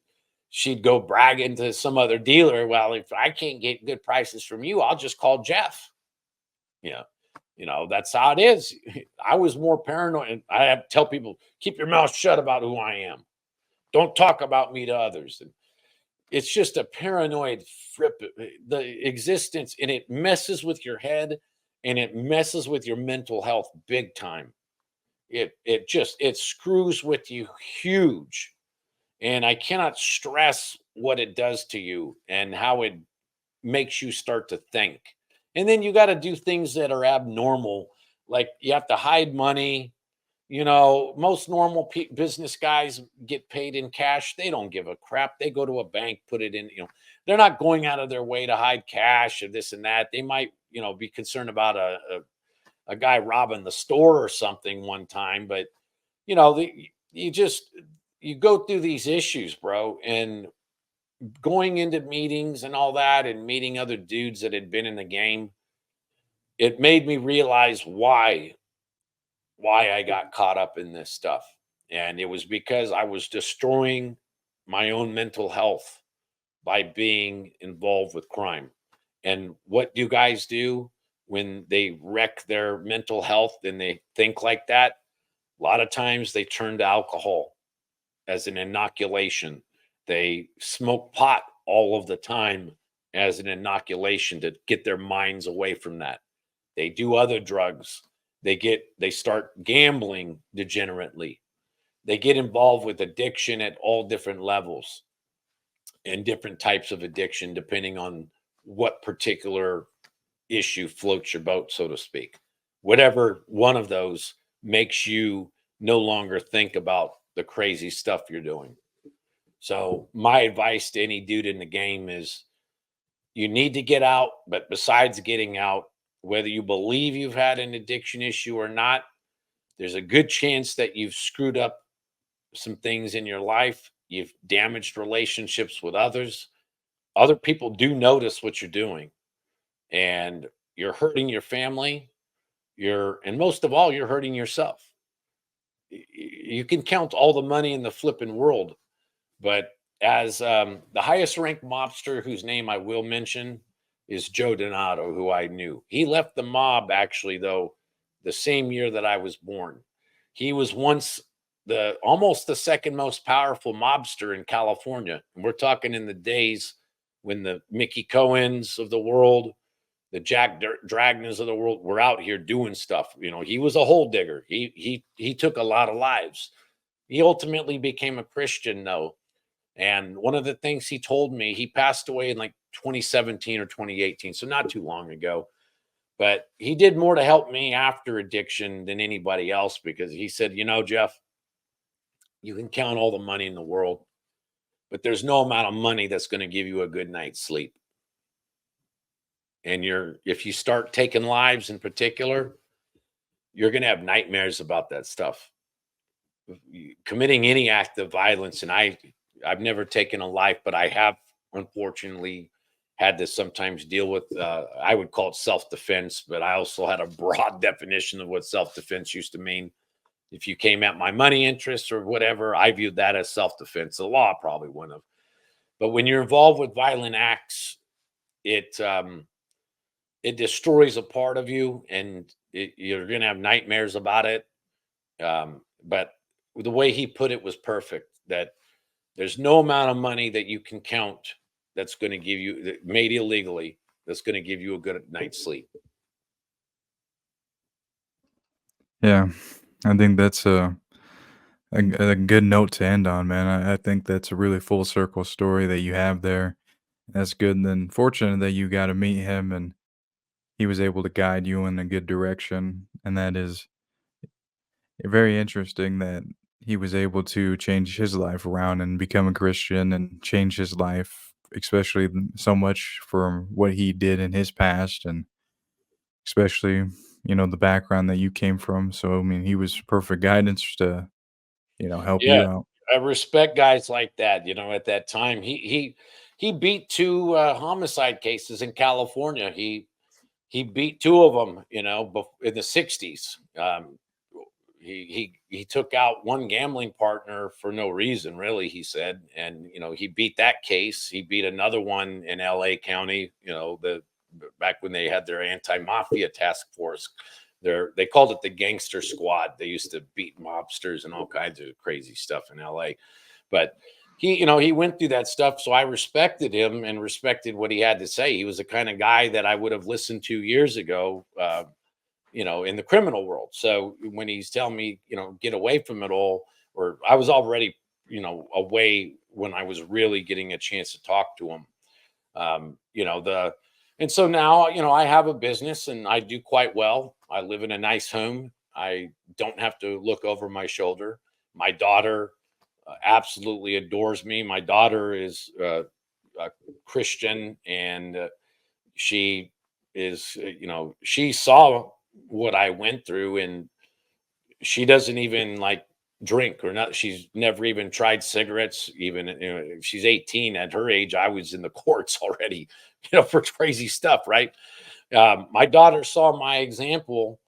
she'd go bragging to some other dealer. Well, if I can't get good prices from you, I'll just call Jeff. That's how it is. I was more paranoid. And I have to tell people, keep your mouth shut about who I am. Don't talk about me to others. And it's just a paranoid trip, the existence, and it messes with your head and it messes with your mental health big time. It screws with you huge. And I cannot stress what it does to you and how it makes you start to think. And then you got to do things that are abnormal, like you have to hide money. Most normal business guys get paid in cash. They don't give a crap. They go to a bank, put it in, they're not going out of their way to hide cash or this and that. They might, be concerned about a guy robbing the store or something one time, but you go through these issues, bro. And going into meetings and all that and meeting other dudes that had been in the game, it made me realize why I got caught up in this stuff. And it was because I was destroying my own mental health by being involved with crime. And what do guys do when they wreck their mental health and they think like that? A lot of times they turn to alcohol as an inoculation. They smoke pot all of the time as an inoculation to get their minds away from that. They do other drugs. They start gambling degenerately. They get involved with addiction at all different levels and different types of addiction depending on what particular issue floats your boat, so to speak. Whatever one of those makes you no longer think about the crazy stuff you're doing. So, my advice to any dude in the game is you need to get out, but besides getting out, whether you believe you've had an addiction issue or not, there's a good chance that you've screwed up some things in your life. You've damaged relationships with others. Other people do notice what you're doing, and you're hurting your family. And most of all, you're hurting yourself. You can count all the money in the flipping world, but as the highest ranked mobster, whose name I will mention, is Joe Donato, who I knew. He left the mob actually, though, the same year that I was born. He was once the almost the second most powerful mobster in California. And we're talking in the days when the Mickey Cohens of the world, the Dragners of the world were out here doing stuff. You know, he was a hole digger. He took a lot of lives. He ultimately became a Christian, though. And one of the things he told me, he passed away in like 2017 or 2018, so not too long ago. But he did more to help me after addiction than anybody else because he said, you know, Jeff, you can count all the money in the world, but there's no amount of money that's going to give you a good night's sleep. And if you start taking lives in particular, you're going to have nightmares about that stuff. Committing any act of violence, and I've never taken a life, but I have unfortunately had to sometimes deal with I would call it self-defense, but I also had a broad definition of what self-defense used to mean. If you came at my money interests or whatever, I viewed that as self-defense. The law probably wouldn't have. But when you're involved with violent acts, it destroys a part of you, and you're going to have nightmares about it. But the way he put it was perfect. That there's no amount of money that you can count that's going to give you made illegally that's going to give you a good night's sleep. Yeah, I think that's a good note to end on, man. I think that's a really full circle story that you have there. That's good, and then fortunate that you got to meet him and he was able to guide you in a good direction, and that is very interesting that he was able to change his life around and become a Christian and change his life, especially so much from what he did in his past, and especially, the background that you came from. So, I mean, he was perfect guidance to, help Yeah, you out. I respect guys like that. You know, at that time, he beat two homicide cases in California. He beat two of them. You know, in the '60s. He took out one gambling partner for no reason, really. He said, and he beat that case. He beat another one in L.A. County. Back when they had their anti-mafia task force. They called it the gangster squad. They used to beat mobsters and all kinds of crazy stuff in LA. But he went through that stuff. So I respected him and respected what he had to say. He was the kind of guy that I would have listened to years ago, in the criminal world. So when he's telling me, get away from it all, or I was already, away when I was really getting a chance to talk to him. And so now, I have a business and I do quite well. I live in a nice home. I don't have to look over my shoulder. My daughter absolutely adores me. My daughter is a Christian, and she is, she saw what I went through, and she doesn't even like drink or not. She's never even tried cigarettes. Even, if she's 18, at her age, I was in the courts already, for crazy stuff, right? My daughter saw my example,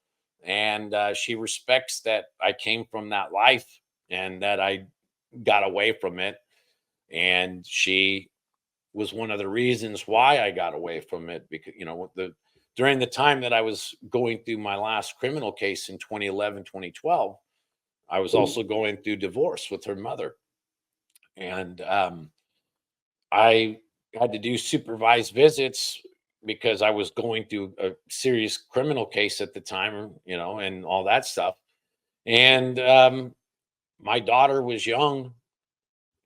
and she respects that I came from that life and that I got away from it. And she was one of the reasons why I got away from it, because during the time that I was going through my last criminal case in 2011, 2012, I was also going through divorce with her mother. And I had to do supervised visits because I was going through a serious criminal case at the time, and all that stuff. And my daughter was young.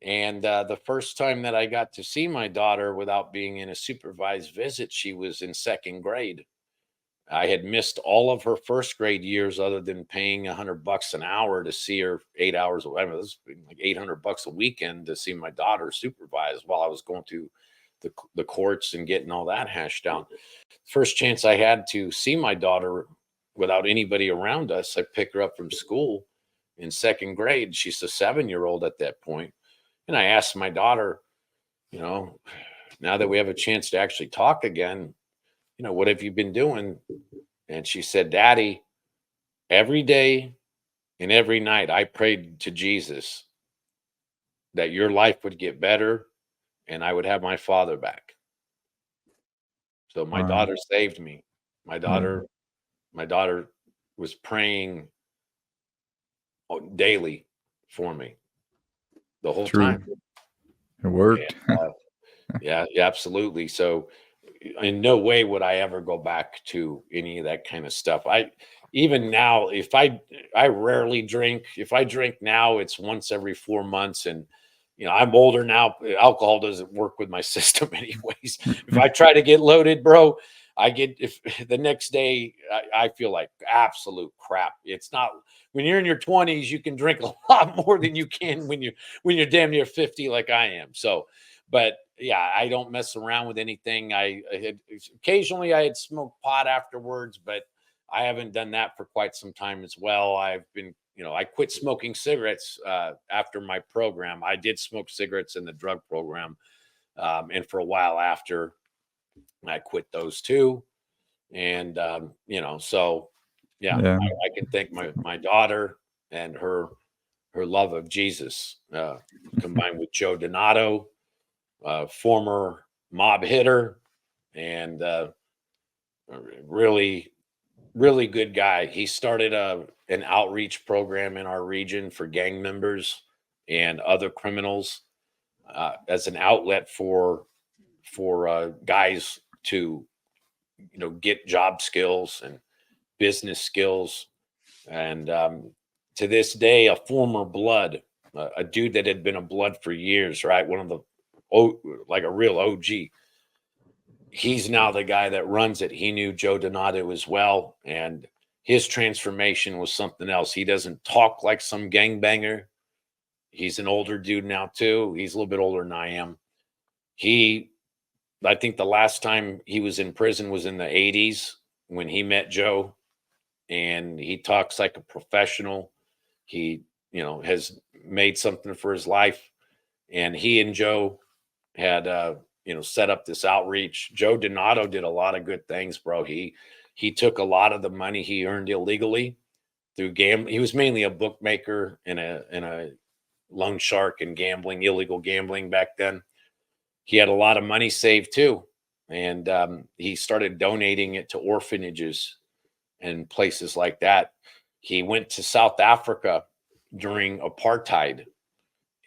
And the first time that I got to see my daughter without being in a supervised visit, she was in second grade. I had missed all of her first grade years, other than paying $100 an hour to see her 8 hours. Whatever, this was like $800 a weekend to see my daughter supervised while I was going through the courts and getting all that hashed out. First chance I had to see my daughter without anybody around us, I picked her up from school in second grade. She's a 7-year-old at that point. And I asked my daughter, now that we have a chance to actually talk again, what have you been doing? And she said, Daddy, every day and every night I prayed to Jesus that your life would get better and I would have my father back. So my Wow. daughter saved me. My Yeah. daughter was praying daily for me the whole True. time. It And, worked. yeah, absolutely. So in no way would I ever go back to any of that kind of stuff. Even now, if I rarely drink. If I drink now, it's once every 4 months. And I'm older now. Alcohol doesn't work with my system anyways. If I try to get loaded, bro, if the next day I feel like absolute crap. It's not when you're in your 20s, you can drink a lot more than you can when you're damn near 50 like I am. So, but yeah, I don't mess around with anything. I had occasionally I had smoked pot afterwards, but I haven't done that for quite some time as well. I've been, I quit smoking cigarettes after my program. I did smoke cigarettes in the drug program, and for a while after, I quit those too. And so yeah, Yeah. I can thank my daughter and her love of Jesus, combined with Joe Donato, former mob hitter, and really, really good guy. He started an outreach program in our region for gang members and other criminals, as an outlet for guys to get job skills and business skills. And to this day, a former blood, a dude that had been a blood for years, right? One of the like a real OG. He's now the guy that runs it. He knew Joe Donato as well, and his transformation was something else. He doesn't talk like some gangbanger. He's an older dude now too. He's a little bit older than I am. He, I think the last time he was in prison was in the 80s when he met Joe, and he talks like a professional. He, has made something for his life, and he and Joe had set up this outreach. Joe Donato did a lot of good things, bro. He took a lot of the money he earned illegally through gambling. He was mainly a bookmaker and a loan shark and gambling, illegal gambling back then. He had a lot of money saved too, and he started donating it to orphanages and places like that. He went to South Africa during apartheid,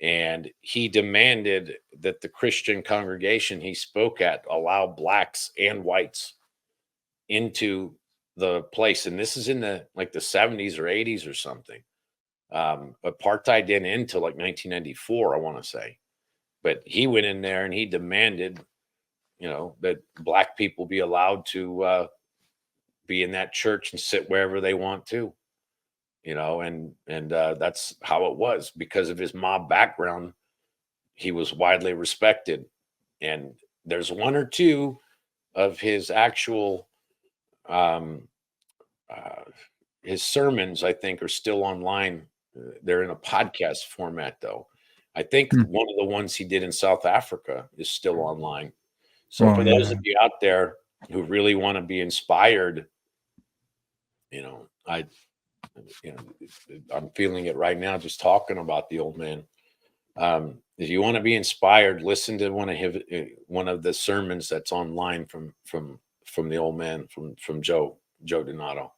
and he demanded that the Christian congregation he spoke at allow blacks and whites into the place. And this is in the 70s or 80s or something. Apartheid didn't end until like 1994, I want to say. But he went in there and he demanded, that black people be allowed to be in that church and sit wherever they want to. And that's how it was. Because of his mob background, he was widely respected. And there's one or two of his actual um, uh, his sermons, I think, are still online They're in a podcast format, though. I think Hmm. one of the ones he did in South Africa is still online. So Well, for those yeah. of you out there who really want to be inspired, you know, I, you know, I'm feeling it right now just talking about the old man. If you want to be inspired, listen to one of the sermons that's online from the old man from Joe Donato,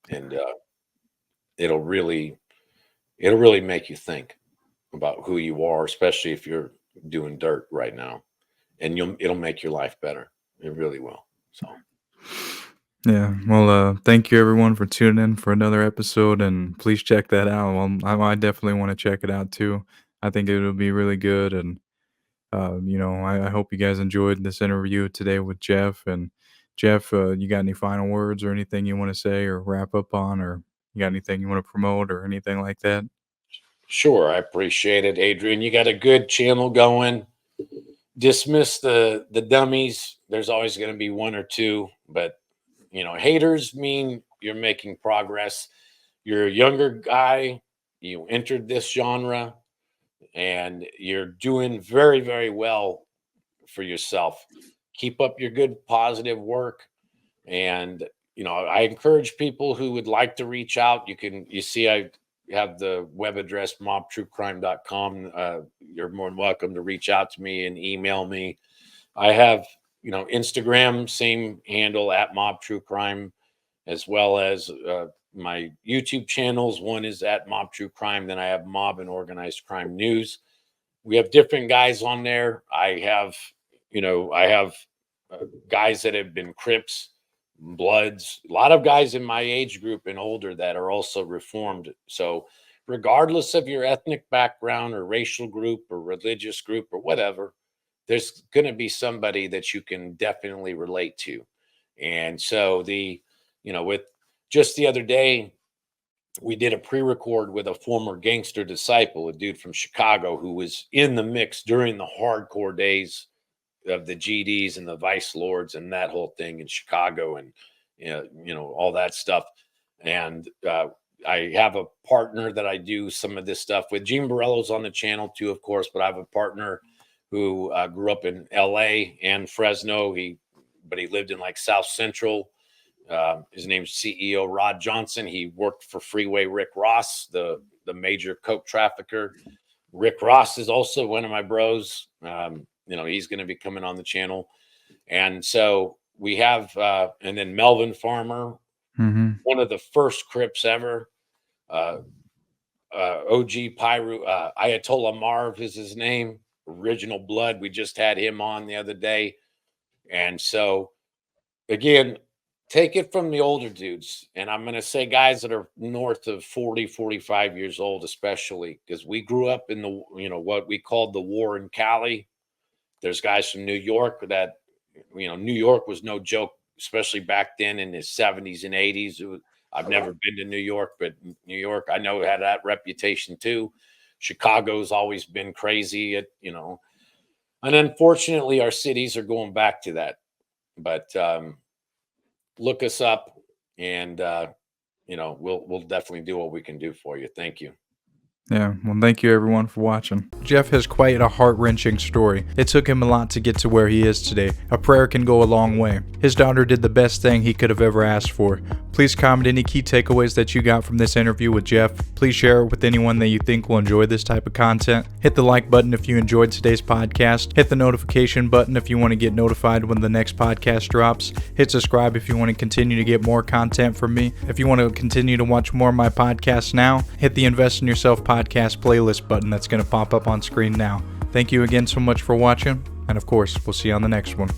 and it'll really it'll really make you think about who you are, especially if you're doing dirt right now, and it'll make your life better. It really will. So Yeah. Well, thank you everyone for tuning in for another episode, and please check that out. Well, I definitely want to check it out too. I think it'll be really good, and I hope you guys enjoyed this interview today with Jeff. And Jeff, you got any final words or anything you want to say or wrap up on, or you got anything you want to promote or anything like that? sure, I appreciate it, Adrian. You got a good channel going. Dismiss the dummies. There's always going to be one or two, but haters mean you're making progress. You're a younger guy. You entered this genre, and you're doing very, very well for yourself. Keep up your good, positive work. And I encourage people who would like to reach out. You see, I have the web address mobtruecrime.com. You're more than welcome to reach out to me and email me. I have, Instagram, same handle at mobtruecrime, as well as my YouTube channels. One is at Mob True Crime. Then I have Mob and Organized Crime News. We have different guys on there. I have guys that have been Crips, Bloods, a lot of guys in my age group and older that are also reformed. So, regardless of your ethnic background or racial group or religious group or whatever, there's going to be somebody that you can definitely relate to. And so, with just the other day, we did a pre-record with a former gangster disciple, a dude from Chicago who was in the mix during the hardcore days of the GDs and the Vice Lords and that whole thing in Chicago, and all that stuff. And I have a partner that I do some of this stuff with. Gene Borello's on the channel too, of course, but I have a partner who grew up in LA and Fresno. But he lived in like South Central. His name's CEO Rod Johnson. He worked for Freeway Rick Ross, the major coke trafficker. Rick Ross is also one of my bros. He's going to be coming on the channel. And so we have, and then Melvin Farmer, one of the first Crips ever. OG Pyru, Ayatollah Marv is his name. Original Blood. We just had him on the other day. And so, again, take it from the older dudes. And I'm going to say guys that are north of 40, 45 years old, especially because we grew up in what we called the war in Cali. There's guys from New York that, New York was no joke, especially back then in the 70s and 80s. I've never been to New York, but New York, I know, had that reputation too. Chicago's always been crazy, and unfortunately our cities are going back to that. But look us up, and we'll definitely do what we can do for you. Thank you. Yeah, well, thank you everyone for watching. Jeff has quite a heart-wrenching story. It took him a lot to get to where he is today. A prayer can go a long way. His daughter did the best thing he could have ever asked for. Please comment any key takeaways that you got from this interview with Jeff. Please share it with anyone that you think will enjoy this type of content. Hit the like button if you enjoyed today's podcast. Hit the notification button if you want to get notified when the next podcast drops. Hit subscribe if you want to continue to get more content from me. If you want to continue to watch more of my podcasts now, hit the Invest in Yourself podcast playlist button that's going to pop up on screen now. Thank you again so much for watching, and of course, we'll see you on the next one.